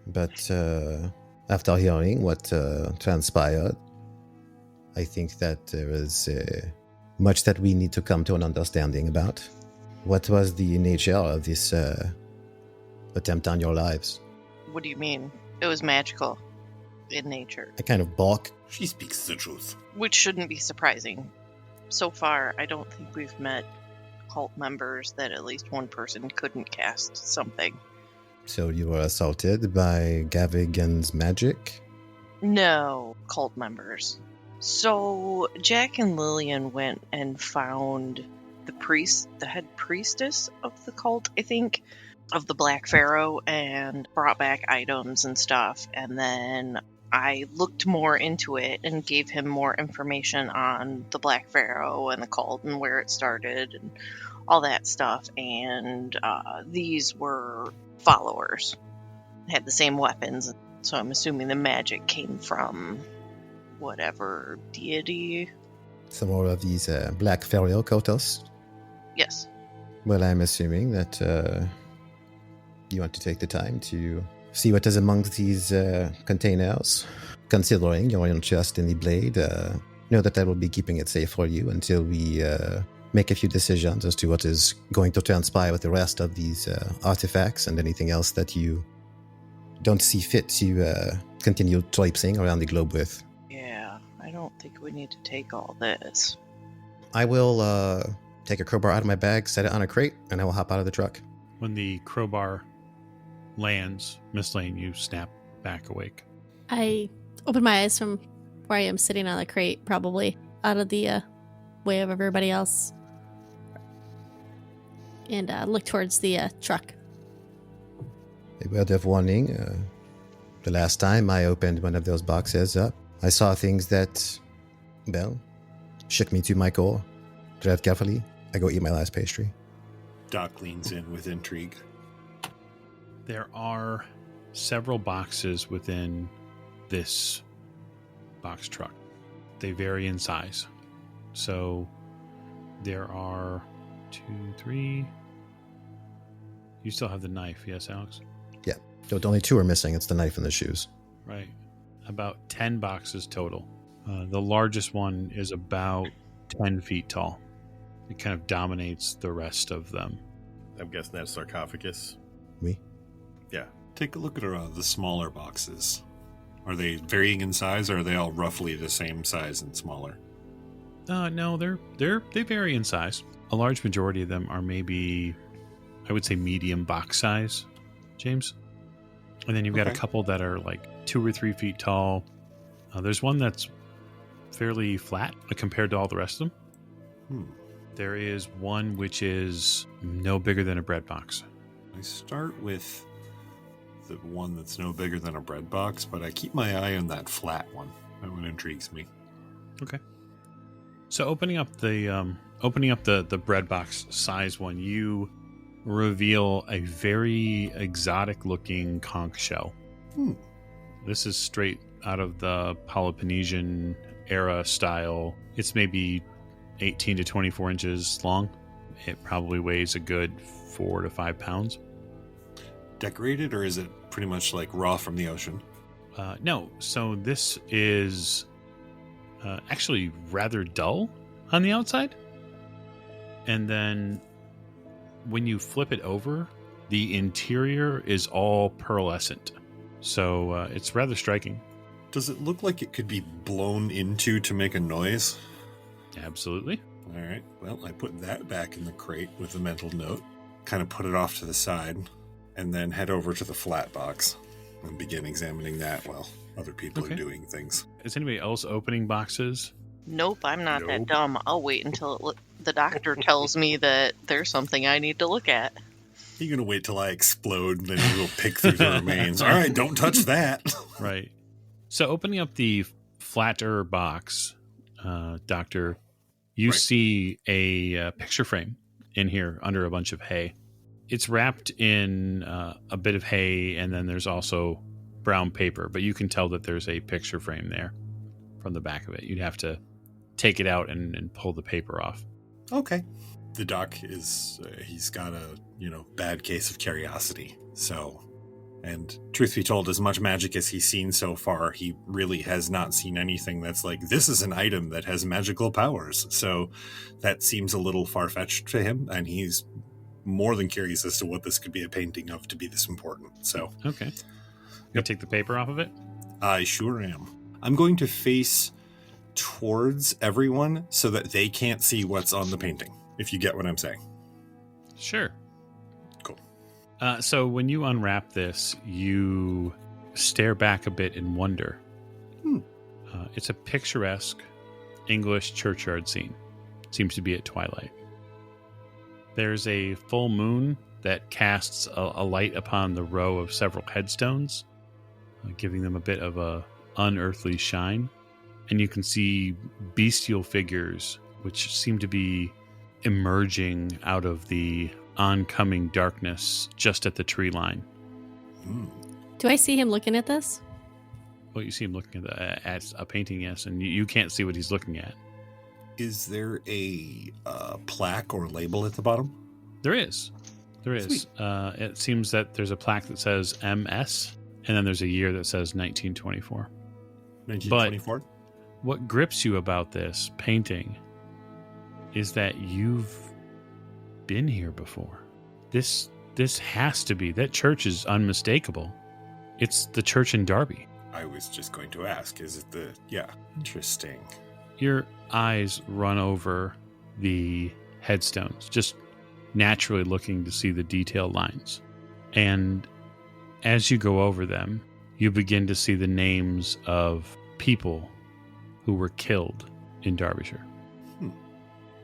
But after hearing what transpired, I think that there is much that we need to come to an understanding about. What was the nature of this attempt on your lives? What do you mean? It was magical in nature. I kind of balk. She speaks the truth. Which shouldn't be surprising. So far, I don't think we've met cult members that at least one person couldn't cast something. So you were assaulted by Gavigan's magic? No, cult members. So Jack and Lillian went and found the head priestess of the cult, I think, of the Black Pharaoh, and brought back items and stuff. And then I looked more into it and gave him more information on the Black Pharaoh and the cult and where it started and all that stuff. And these were followers, had the same weapons. So I'm assuming the magic came from whatever deity. Some more of these Black Pharaoh cultists? Yes. Well, I'm assuming that you want to take the time to see what is amongst these containers. Considering your interest in the blade, know that will be keeping it safe for you until we make a few decisions as to what is going to transpire with the rest of these artifacts and anything else that you don't see fit to continue traipsing around the globe with. Yeah, I don't think we need to take all this. I will take a crowbar out of my bag, set it on a crate, and I will hop out of the truck. When the crowbar lands, Miss Lane, you snap back awake. I open my eyes from where I am sitting on the crate, probably out of the way of everybody else, and look towards the truck. A word of warning. The last time I opened one of those boxes up, I saw things that, well, shook me to my core. Tread carefully. I go eat my last pastry. Doc leans in with intrigue. There are several boxes within this box truck. They vary in size. So there are 2, 3. You still have the knife, yes, Alex? Yeah. So only 2 are missing. It's the knife and the shoes. Right. About 10 boxes total. The largest one is about 10 feet tall. It kind of dominates the rest of them. I'm guessing that's sarcophagus. Me? Yeah. Take a look at the smaller boxes. Are they varying in size, or are they all roughly the same size and smaller? No, they vary in size. A large majority of them are maybe, I would say, medium box size, James. And then you've got a couple that are like 2 or 3 feet tall. There's one that's fairly flat compared to all the rest of them. There is one which is no bigger than a bread box. I start with the one that's no bigger than a bread box, but I keep my eye on that flat one. That one intrigues me. Okay. So opening up the bread box size one, you reveal a very exotic looking conch shell. This is straight out of the Peloponnesian era style. It's maybe 18 to 24 inches long. It probably weighs a good 4 to 5 pounds. Decorated, or is it pretty much like raw from the ocean? No. So this is actually rather dull on the outside. And then when you flip it over, the interior is all pearlescent. So it's rather striking. Does it look like it could be blown into to make a noise? Absolutely. All right. Well, I put that back in the crate with a mental note, kind of put it off to the side, and then head over to the flat box and begin examining that while other people are doing things. Is anybody else opening boxes? Nope, I'm not that dumb. I'll wait until the doctor tells me that there's something I need to look at. You're going to wait till I explode, and then we'll pick through the remains. All right, don't touch that. Right. So opening up the flatter box, Doctor, you see a picture frame in here under a bunch of hay. It's wrapped in a bit of hay, and then there's also brown paper, but you can tell that there's a picture frame there from the back of it. You'd have to take it out and pull the paper off. Okay. The doc is, he's got a, bad case of curiosity. So, and truth be told, as much magic as he's seen so far, he really has not seen anything that's like, this is an item that has magical powers. So that seems a little far-fetched to him, and he's more than curious as to what this could be a painting of to be this important. So, okay. You take the paper off of it? I sure am. I'm going to face towards everyone so that they can't see what's on the painting, if you get what I'm saying. Sure. Cool. So when you unwrap this, you stare back a bit in wonder. It's a picturesque English churchyard scene. Seems to be at twilight. There's a full moon that casts a light upon the row of several headstones, giving them a bit of a unearthly shine. And you can see bestial figures which seem to be emerging out of the oncoming darkness just at the tree line. Do I see him looking at this? Well, you see him looking at a painting, yes, and you can't see what he's looking at. Is there a plaque or label at the bottom? There is. It seems that there's a plaque that says MS, and then there's a year that says 1924. 1924? what grips you about this painting is that you've been here before. This has to be. That church is unmistakable. It's the church in Derby. I was just going to ask, is it the... Yeah, interesting. Your eyes run over the headstones, just naturally looking to see the detailed lines. And as you go over them, you begin to see the names of people who were killed in Derbyshire.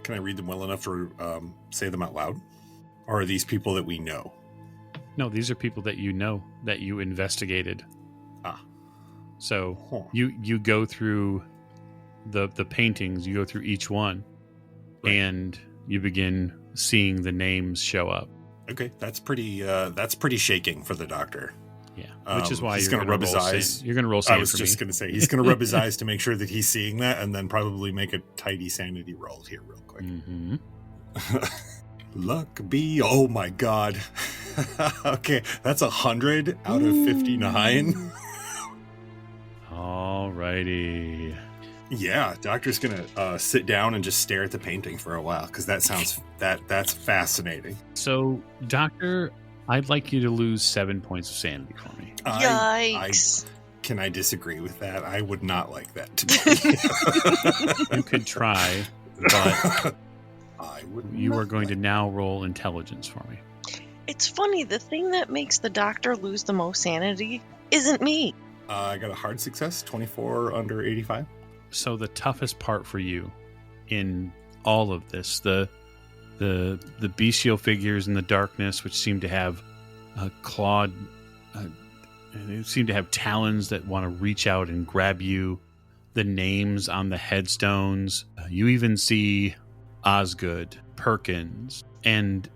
Can I read them well enough to say them out loud? Or are these people that we know? No, these are people that you know, that you investigated. So you go through the paintings, you go through each one, right, and you begin seeing the names show up. Okay, that's pretty shaking for the doctor. Yeah, which is why he's going to rub his eyes. You're going to roll sand. I was just going to say he's going to rub his eyes to make sure that he's seeing that, and then probably make a tidy sanity roll here real quick. Mm-hmm. Luck be, oh my god. Okay, that's 100 out of 59. Alrighty. Yeah, doctor's gonna sit down and just stare at the painting for a while, because that's fascinating. So, Doctor, I'd like you to lose 7 points of sanity for me. Yikes. Can I disagree with that? I would not like that to be. You could try, but I would. You are going to now roll intelligence for me. It's funny, the thing that makes the doctor lose the most sanity isn't me. I got a hard success, 24 under 85. So the toughest part for you in all of this, the bestial figures in the darkness, which seem to have clawed, they seem to have talons that want to reach out and grab you. The names on the headstones. You even see Osgood, Perkins, and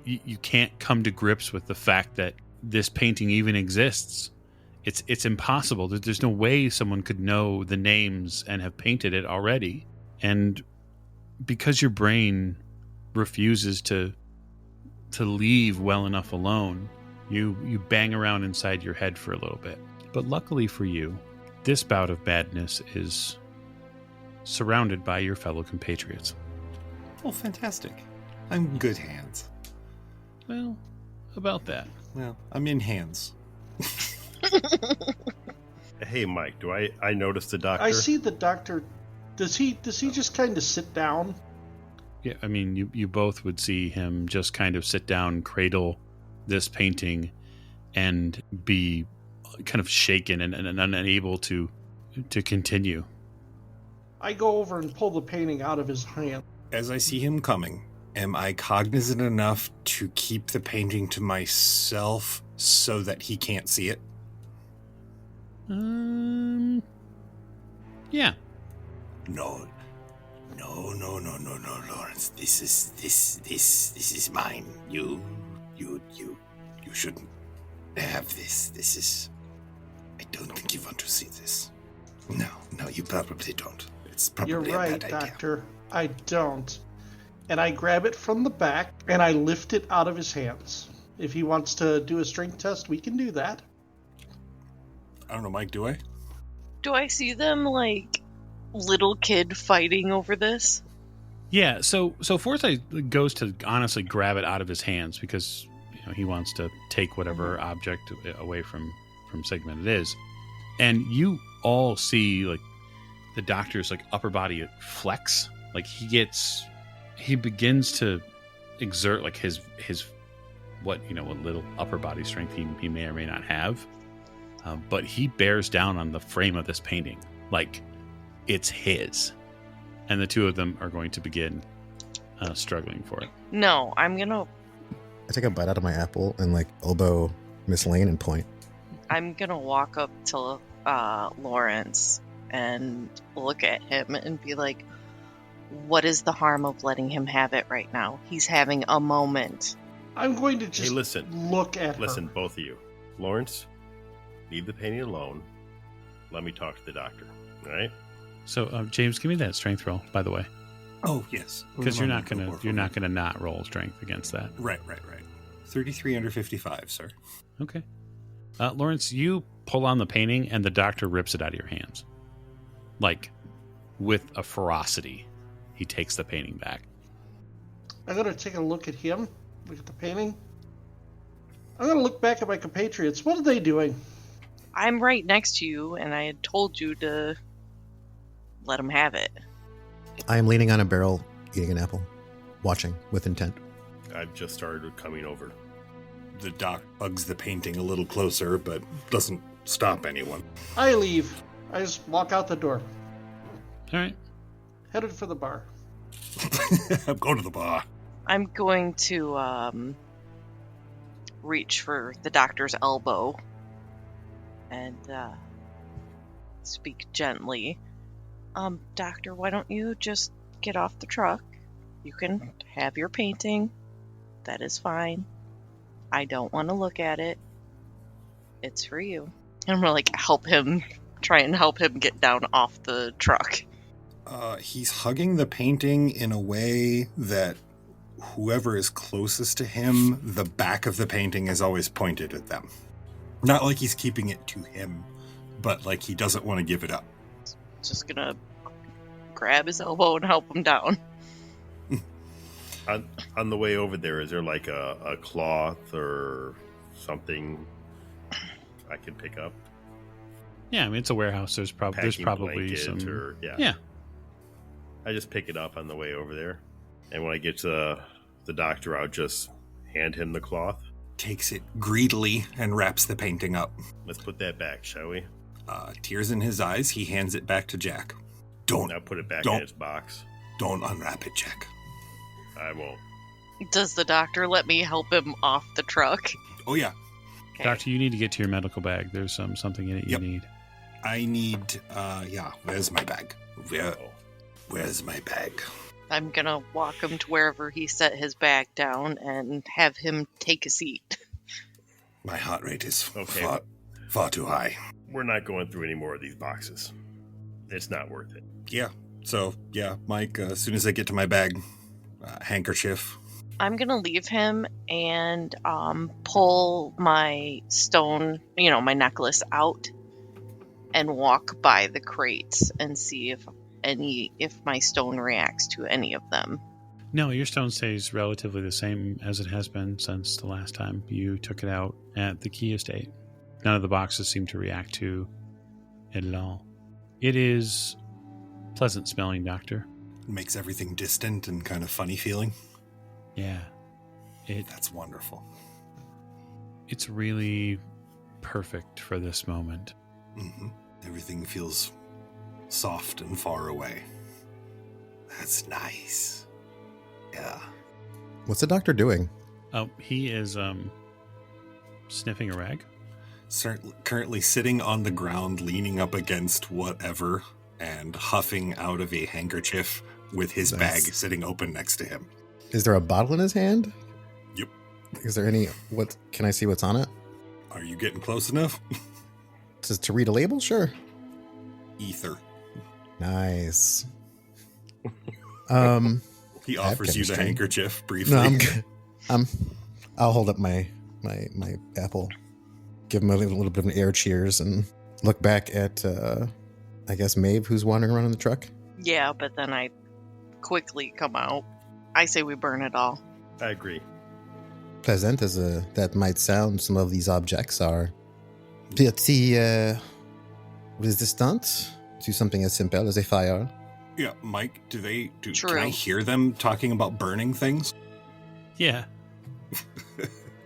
you can't come to grips with the fact that this painting even exists. It's impossible. There's no way someone could know the names and have painted it already. And because your brain refuses to leave well enough alone, you bang around inside your head for a little bit. But luckily for you, this bout of madness is surrounded by your fellow compatriots. Oh, fantastic. I'm in good hands. Well, about that. Well, I'm in hands. Hey, Mike, do I notice the doctor? I see the doctor. Does he just kind of sit down? Yeah, I mean, you both would see him just kind of sit down, cradle this painting, and be kind of shaken and unable to continue. I go over and pull the painting out of his hand. As I see him coming, am I cognizant enough to keep the painting to myself so that he can't see it? Yeah. No, Lawrence. This is mine. You shouldn't have this. This is. I don't think you want to see this. No, you probably don't. It's probably You're a right, bad idea. Doctor. I don't. And I grab it from the back and I lift it out of his hands. If he wants to do a strength test, we can do that. I don't know, Mike. Do I? Do I see them like little kid fighting over this? Yeah, so Forsyth goes to honestly grab it out of his hands because he wants to take whatever object away from Sigmund it is. And you all see like the doctor's like upper body flex. Like he begins to exert like his what little upper body strength he may or may not have. But he bears down on the frame of this painting like it's his. And the two of them are going to begin struggling for it. No, I'm gonna I take a bite out of my apple and like elbow Miss Lane and point. I'm gonna walk up to Lawrence and look at him and be like, what is the harm of letting him have it right now? He's having a moment. I'm going to just look at her. Listen, both of you. Lawrence, leave the painting alone. Let me talk to the doctor. All right? So, James, give me that strength roll, by the way. Oh, yes. Because you're not gonna not roll strength against that. Right. 33 under 55, sir. Okay. Lawrence, you pull on the painting and the doctor rips it out of your hands. Like, with a ferocity, he takes the painting back. I'm going to take a look at him, look at the painting. I'm going to look back at my compatriots. What are they doing? I'm right next to you, and I had told you to let him have it. I am leaning on a barrel, eating an apple, watching with intent. I've just started coming over. The doc bugs the painting a little closer, but doesn't stop anyone. I leave. I just walk out the door, All right. headed for the bar. Go to the bar. I'm going to reach for the doctor's elbow and speak gently. Doctor, why don't you just get off the truck? You can have your painting. That is fine. I don't want to look at it. It's for you. And I'm gonna try and help him get down off the truck. He's hugging the painting in a way that whoever is closest to him, the back of the painting is always pointed at them. Not like he's keeping it to him, but like he doesn't want to give it up. Just gonna grab his elbow and help him down. On the way over there, is there like a cloth or something I can pick up? Yeah, I mean, it's a warehouse. There's probably Blanket some. Yeah. I just pick it up on the way over there. And when I get to the doctor, I'll just hand him the cloth. Takes it greedily and wraps the painting up. Let's put that back, shall we? Tears in his eyes, he hands it back to Jack. Now put it back in its box. Don't unwrap it, Jack. I won't. Does the doctor let me help him off the truck? Oh, yeah. Okay. Doctor, you need to get to your medical bag. There's something in it you Yep. need. I need, where's my bag? Where's my bag? I'm gonna walk him to wherever he set his bag down and have him take a seat. My heart rate is Okay. far too high. We're not going through any more of these boxes. It's not worth it. Yeah. So, yeah, Mike, as soon as I get to my bag, handkerchief. I'm gonna leave him and pull my stone, my necklace out and walk by the crates and see if my stone reacts to any of them. No, your stone stays relatively the same as it has been since the last time you took it out at the Key Estate. None of the boxes seem to react to it at all. It is pleasant smelling, Doctor. Makes everything distant and kind of funny feeling. Yeah. That's wonderful. It's really perfect for this moment. Mm-hmm. Everything feels soft and far away. That's nice. Yeah. What's the doctor doing? Oh, he is sniffing a rag. Currently sitting on the ground, leaning up against whatever, and huffing out of a handkerchief with his bag sitting open next to him. Is there a bottle in his hand? Yep. Is there any... What? Can I see what's on it? Are you getting close enough? To read a label? Sure. Ether. Nice. He offers you the chemistry. handkerchief briefly. No, I'm good. I'll hold up my apple, give him a little bit of an air cheers, and look back at, I guess, Maeve, who's wandering around in the truck. Yeah, but then I quickly come out. I say we burn it all. I agree. Pleasant as that might sound, some of these objects are pretty resistant to something as simple as a fire. Yeah, Mike, can True. I hear them talking about burning things Yeah.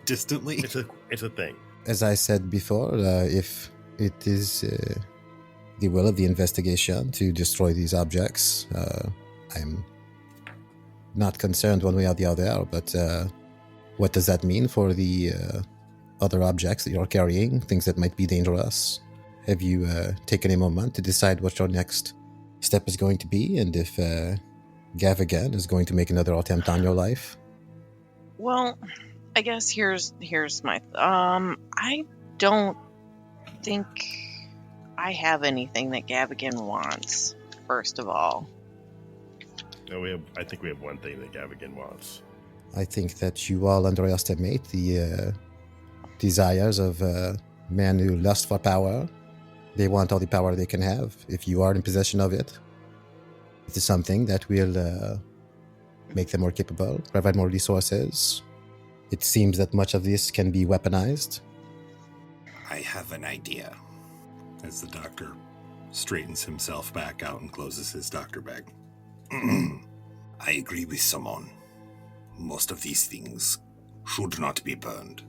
distantly? It's a thing. As I said before, if it is the will of the investigation to destroy these objects, I'm not concerned one way or the other, but what does that mean for the other objects that you're carrying, things that might be dangerous? Have you taken a moment to decide what your next step is going to be, and if Gavigan is going to make another attempt on your life? Well, I guess here's my I don't think I have anything that Gavigan wants, first of all. No, I think we have one thing that Gavigan wants. I think that you all underestimate the desires of men who lust for power. They want all the power they can have. If you are in possession of it, It is something that will make them more capable, provide more resources. It seems that much of this can be weaponized. I have an idea. As the doctor straightens himself back out and closes his doctor bag. I agree with Simone. Most of these things should not be burned.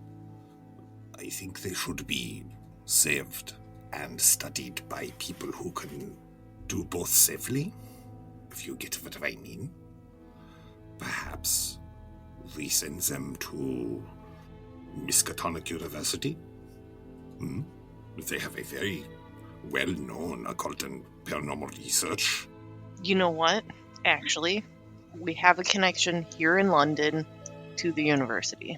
I think they should be saved and studied by people who can do both safely, if you get what I mean. Perhaps we send them to Miskatonic University. They have a very well-known occult and paranormal research. You know what? Actually, we have a connection here in London to the university.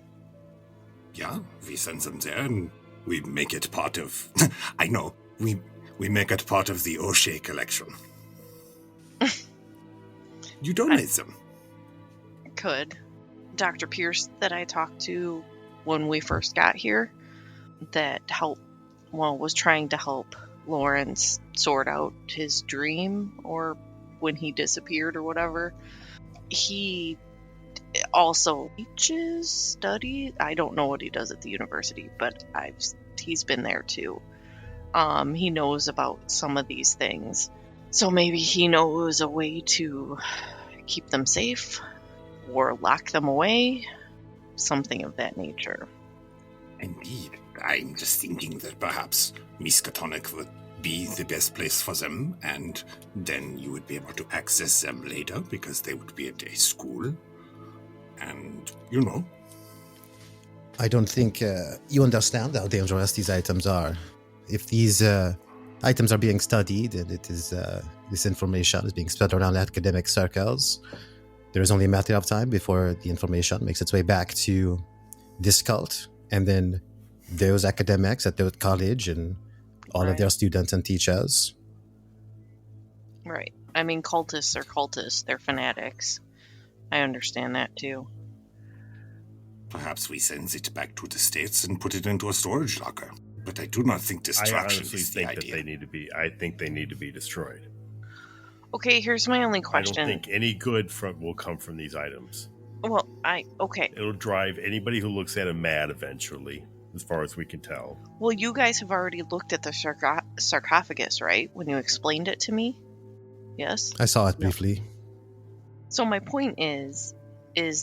Yeah, we send them there and we make it part of... I know, we make it part of the O'Shea collection. You donate them. Could. Dr. Pierce that I talked to when we first got here that was trying to help Lawrence sort out his dream or when he disappeared or whatever. He also teaches, studies. I don't know what he does at the university, but he's been there too. He knows about some of these things. So maybe he knows a way to keep them safe or lock them away, something of that nature. Indeed. I'm just thinking that perhaps Miskatonic would be the best place for them, and then you would be able to access them later because they would be at a school. And, you know. I don't think you understand how dangerous these items are. If these items are being studied and it is this information is being spread around academic circles, there is only a matter of time before the information makes its way back to this cult, and then those academics at their college and all of their students and teachers. Right. I mean, cultists are cultists. They're fanatics. I understand that too. Perhaps we send it back to the States and put it into a storage locker. But I do not think destruction is the idea. I think they need to be destroyed. Okay, here's my only question. I don't think any good will come from these items. Well, okay. It'll drive anybody who looks at them mad eventually, as far as we can tell. Well, you guys have already looked at the sarcophagus, right? When you explained it to me? Yes? I saw it briefly. So my point is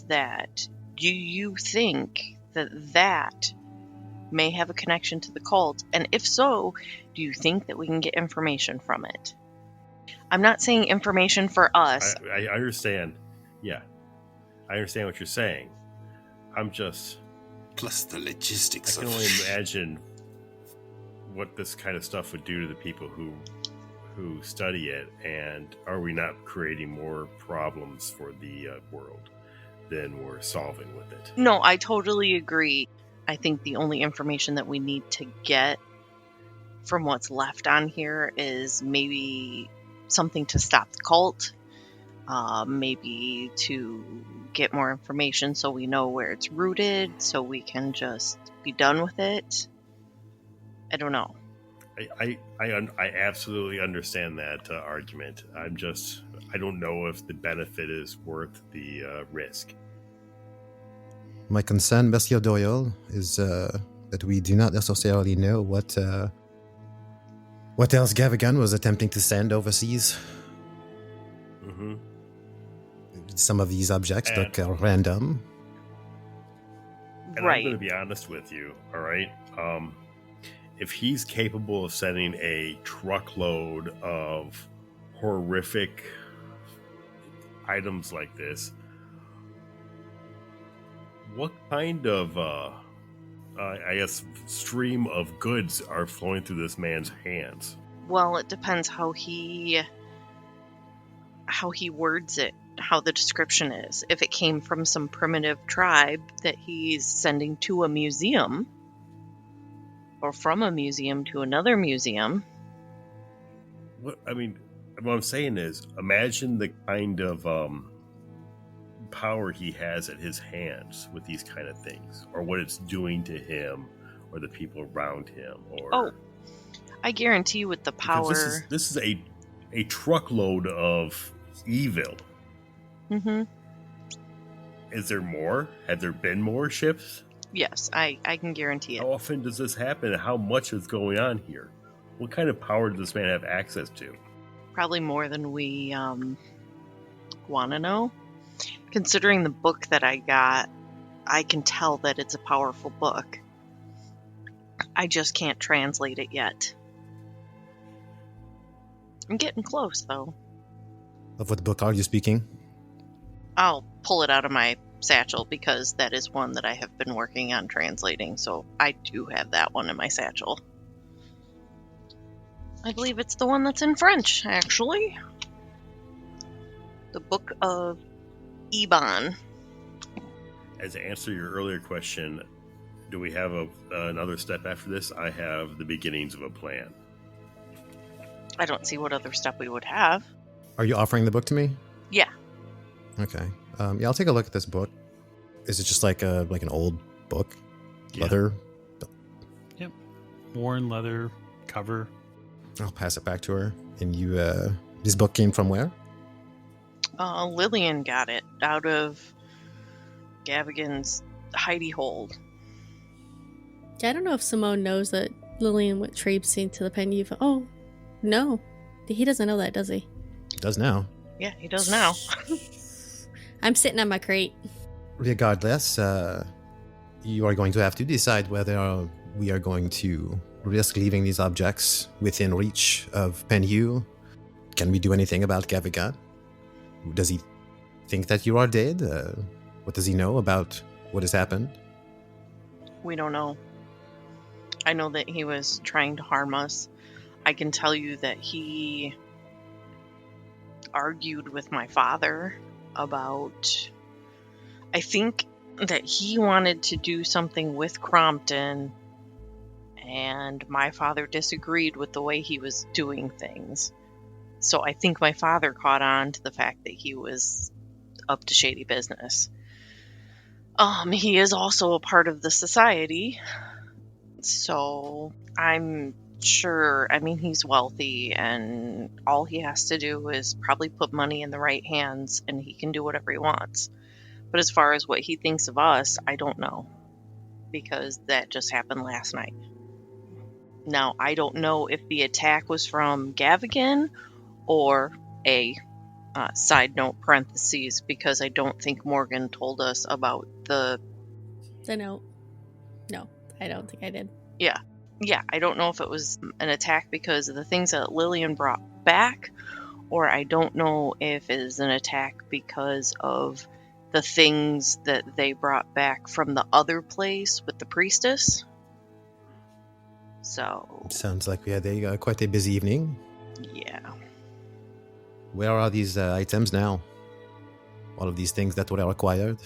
that do you think that may have a connection to the cult? And if so, do you think that we can get information from it? I'm not saying information for us. I understand. Yeah. I understand what you're saying. I'm just... Plus the logistics I can only imagine what this kind of stuff would do to the people who study it, and are we not creating more problems for the world than we're solving with it? No, I totally agree. I think the only information that we need to get from what's left on here is maybe something to stop the cult, maybe to get more information so we know where it's rooted, so we can just be done with it. I don't know. I absolutely understand that argument. I don't know if the benefit is worth the risk. My concern, Monsieur Doyle, is that we do not necessarily know what else Gavigan was attempting to send overseas. Mm-hmm. Some of these objects look random. And right. I'm going to be honest with you, all right? If he's capable of sending a truckload of horrific items like this, what kind of, I guess, stream of goods are flowing through this man's hands? Well, it depends how he words it, how the description is. If it came from some primitive tribe that he's sending to a museum, or from a museum to another museum. What I'm saying is, imagine the kind of power he has at his hands with these kind of things, or what it's doing to him or the people around him. Or I guarantee with the power, this is a truckload of evil. Mm-hmm. Is there more? Have there been more ships? Yes, I can guarantee it. How often does this happen and how much is going on here? What kind of power does this man have access to? Probably more than we want to know. Considering the book that I got, I can tell that it's a powerful book. I just can't translate it yet. I'm getting close, though. Of what book are you speaking? I'll pull it out of my satchel because that is one that I have been working on translating, so I do have that one in my satchel. I believe it's the one that's in French, actually. The Book of Eban. As to answer your earlier question, do we have another step after this? I have the beginnings of a plan. I don't see what other step we would have. Are you offering the book to me? Yeah. Okay. Yeah, I'll take a look at this book. Is it just like an old book? Yeah. Leather? Yep. Worn leather cover. I'll pass it back to her. And you, this book came from where? Lillian got it out of Gavigan's hidey hole. Yeah, I don't know if Simone knows that Lillian went traipsing to the Penny. Oh, no. He doesn't know that, does he? It does now. Yeah, he does now. I'm sitting on my crate. Regardless, you are going to have to decide whether we are going to risk leaving these objects within reach of Penhu. Can we do anything about Gavigan? Does he think that you are dead? What does he know about what has happened? We don't know. I know that he was trying to harm us. I can tell you that he argued with my father about... I think that he wanted to do something with Crompton, and my father disagreed with the way he was doing things. So I think my father caught on to the fact that he was up to shady business. He is also a part of the society, so I'm sure, I mean, he's wealthy, and all he has to do is probably put money in the right hands, and he can do whatever he wants. But as far as what he thinks of us, I don't know, because that just happened last night. Now, I don't know if the attack was from Gavigan or a side note parentheses, because I don't think Morgan told us about the note. No, I don't think I did. Yeah, I don't know if it was an attack because of the things that Lillian brought back, or I don't know if it is an attack because of the things that they brought back from the other place with the priestess. So... Sounds like we had quite a busy evening. Yeah. Where are these items now? All of these things that were acquired?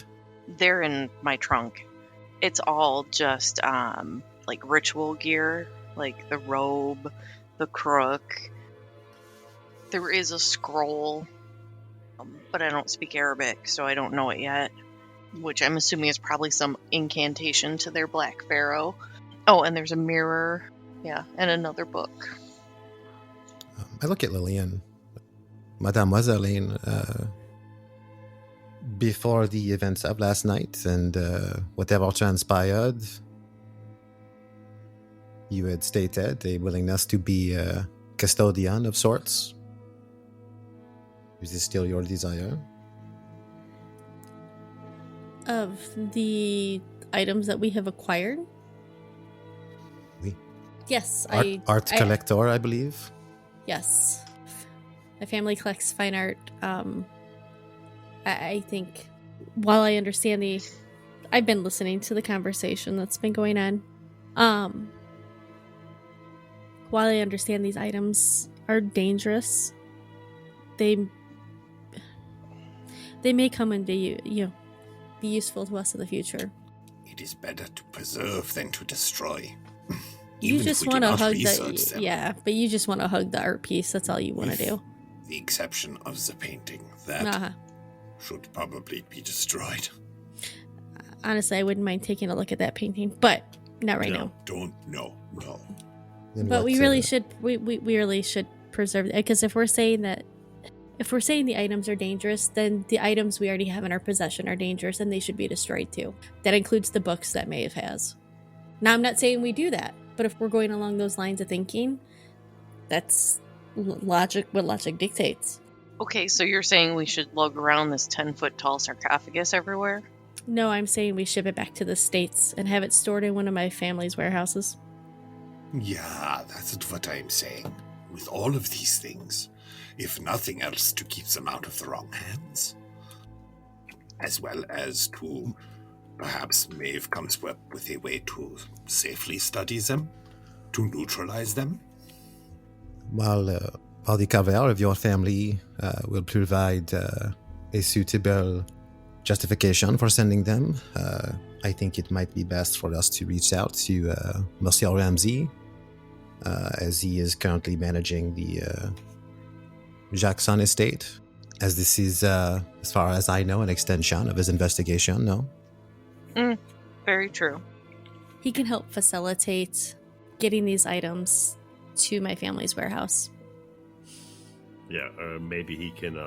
They're in my trunk. It's all just like ritual gear, like the robe, the crook. There is a scroll, but I don't speak Arabic, so I don't know it yet, which I'm assuming is probably some incantation to their Black Pharaoh. Oh, and there's a mirror, yeah, and another book. I look at Lillian. Mademoiselle, before the events of last night and whatever transpired, you had stated a willingness to be a custodian of sorts. Is this still your desire? Of the items that we have acquired? Oui. Yes, Art collector, I believe. Yes. My family collects fine art. I think while I understand I've been listening to the conversation that's been going on. While I understand these items are dangerous, they may come and be useful to us in the future. It is better to preserve than to destroy. You just want to hug but you just want to hug the art piece. That's all you want to do. The exception of the painting that should probably be destroyed. Honestly, I wouldn't mind taking a look at that painting, but not right now. No. But we really should. We really should preserve it, because if we're saying that If we're saying the items are dangerous, then the items we already have in our possession are dangerous and they should be destroyed too. That includes the books that Maeve has. Now, I'm not saying we do that, but if we're going along those lines of thinking, that's logic, what logic dictates. Okay, so you're saying we should lug around this 10-foot tall sarcophagus everywhere? No, I'm saying we ship it back to the States and have it stored in one of my family's warehouses. Yeah, that's what I'm saying. With all of these things, if nothing else, to keep them out of the wrong hands. As well as to perhaps Maeve comes up with a way to safely study them, to neutralize them. While the cover of your family will provide a suitable justification for sending them, I think it might be best for us to reach out to Monsieur Ramsey, as he is currently managing the Jackson estate, as this is, as far as I know, an extension of his investigation, no? Very true. He can help facilitate getting these items to my family's warehouse. Yeah, maybe he can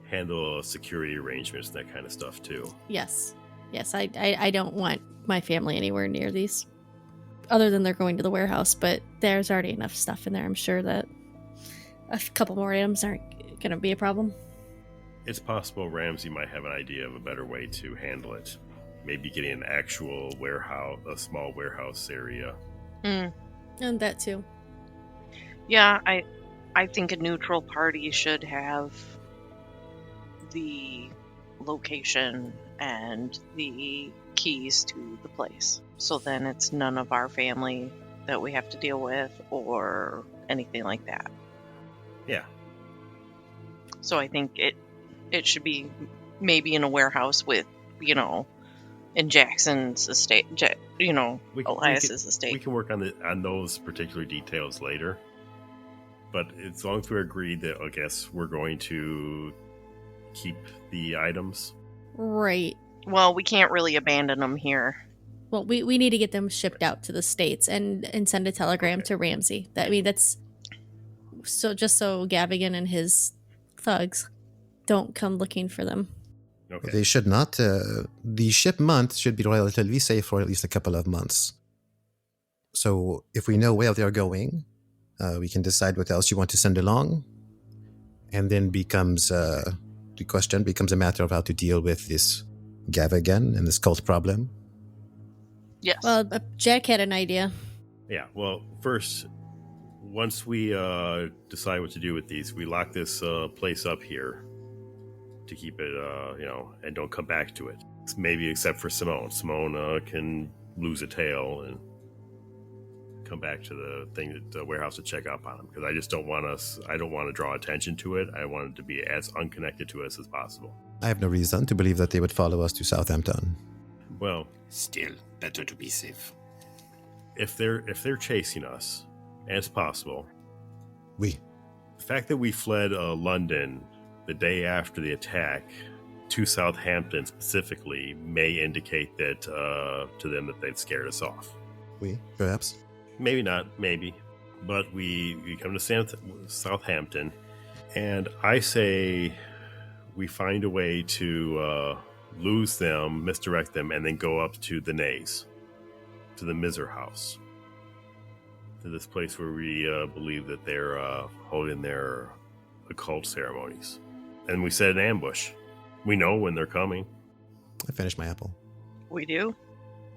handle security arrangements and that kind of stuff too. Yes, I don't want my family anywhere near these, other than they're going to the warehouse, but there's already enough stuff in there. I'm sure that a couple more items aren't going to be a problem. It's possible Ramsey might have an idea of a better way to handle it. Maybe getting an actual warehouse, a small warehouse area. And that too. Yeah, I think a neutral party should have the location and the keys to the place. So then it's none of our family that we have to deal with or anything like that. Yeah. So I think it should be maybe in a warehouse with, in Jackson's estate, Elias's estate. We can work on those particular details later. But as long as we're agreed that, I guess, we're going to keep the items. Right. Well, we can't really abandon them here. Well, we need to get them shipped out to the States and send a telegram to Ramsey. That's so just so Gavigan and his thugs don't come looking for them. Okay. They should not. The shipment should be relatively safe for at least a couple of months. So if we know where they're going, we can decide what else you want to send along. And then the question becomes a matter of how to deal with this Gavigan and this cult problem. Yes. Well, Jack had an idea. Yeah, well, first, once we decide what to do with these, we lock this place up here to keep it, and don't come back to it. Maybe except for Simone. Simone can lose a tail and come back to the warehouse to check up on him, because I don't want to draw attention to it. I want it to be as unconnected to us as possible. I have no reason to believe that they would follow us to Southampton. Well, Still, better to be safe. if they're chasing us, as possible, We. the fact that we fled London the day after the attack to Southampton specifically may indicate that to them that they'd scared us off. We, perhaps. Maybe not, maybe. But we come to Southampton, and I say we find a way to lose them, misdirect them, and then go up to the Nays, to the Miser House, to this place where we believe that they're holding their occult ceremonies. And we set an ambush. We know when they're coming. I finished my apple. We do?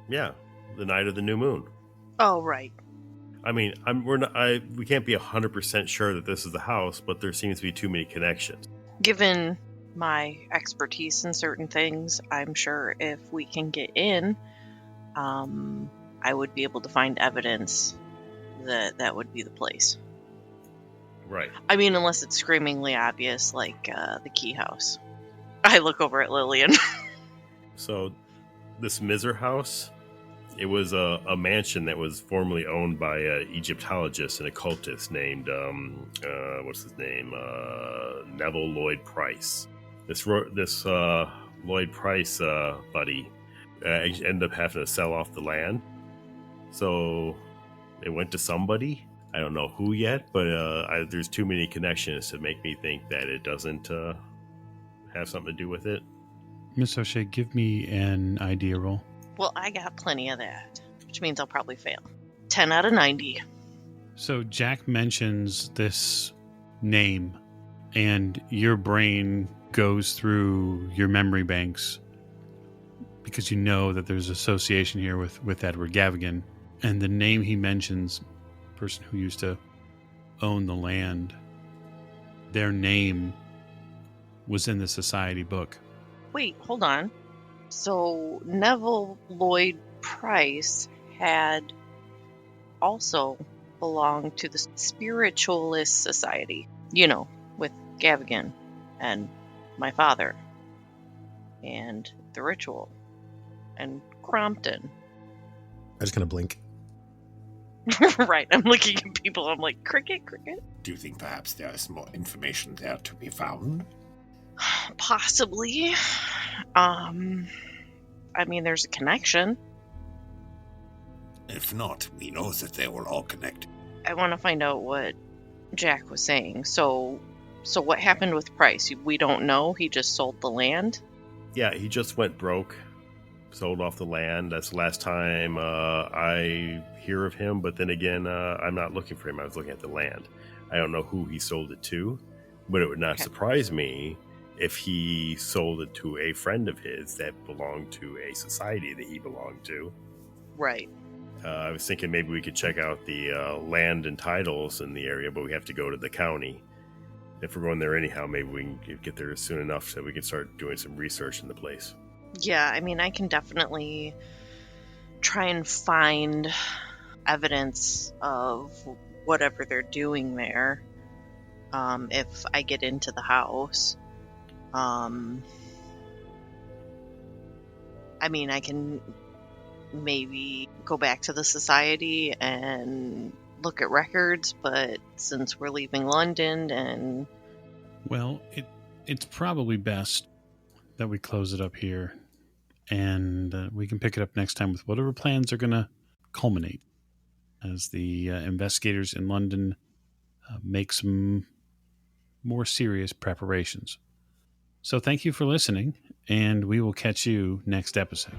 Yeah, the night of the new moon. Oh, right. I mean, we can't be 100% sure that this is the house, but there seems to be too many connections. Given my expertise in certain things, I'm sure if we can get in, I would be able to find evidence that would be the place. Right. I mean, unless it's screamingly obvious, like the key house. I look over at Lillian. So, this Miser House, it was a mansion that was formerly owned by an Egyptologist and occultist named, what's his name? Neville Lloyd Price. This Lloyd Price buddy ended up having to sell off the land. So, it went to somebody. I don't know who yet, but there's too many connections to make me think that it doesn't have something to do with it. Miss O'Shea, give me an idea roll. Well, I got plenty of that, which means I'll probably fail. 10 out of 90. So Jack mentions this name, and your brain goes through your memory banks because you know that there's association here with Edward Gavigan. And the name he mentions, person who used to own the land, their name was in the society book. Wait, hold on. So Neville Lloyd Price had also belonged to the Spiritualist Society, with Gavigan and my father and the ritual and Crompton. I'm just gonna blink. Right, I'm looking at people, I'm like, cricket? Do you think perhaps there is more information there to be found? Possibly. There's a connection. If not, we know that they were all connected. I want to find out what Jack was saying. So what happened with Price? We don't know. He just sold the land? Yeah, he just went broke, sold off the land. That's the last time I hear of him. But then again, I'm not looking for him. I was looking at the land. I don't know who he sold it to, but it would not surprise me if he sold it to a friend of his that belonged to a society that he belonged to. Right. I was thinking maybe we could check out the land and titles in the area, but we have to go to the county. If we're going there anyhow, maybe we can get there soon enough so we can start doing some research in the place. Yeah, I can definitely try and find evidence of whatever they're doing there if I get into the house. I can maybe go back to the society and look at records, but since we're leaving London and... Well, it's probably best that we close it up here, and we can pick it up next time with whatever plans are going to culminate as the investigators in London make some more serious preparations. So thank you for listening, and we will catch you next episode.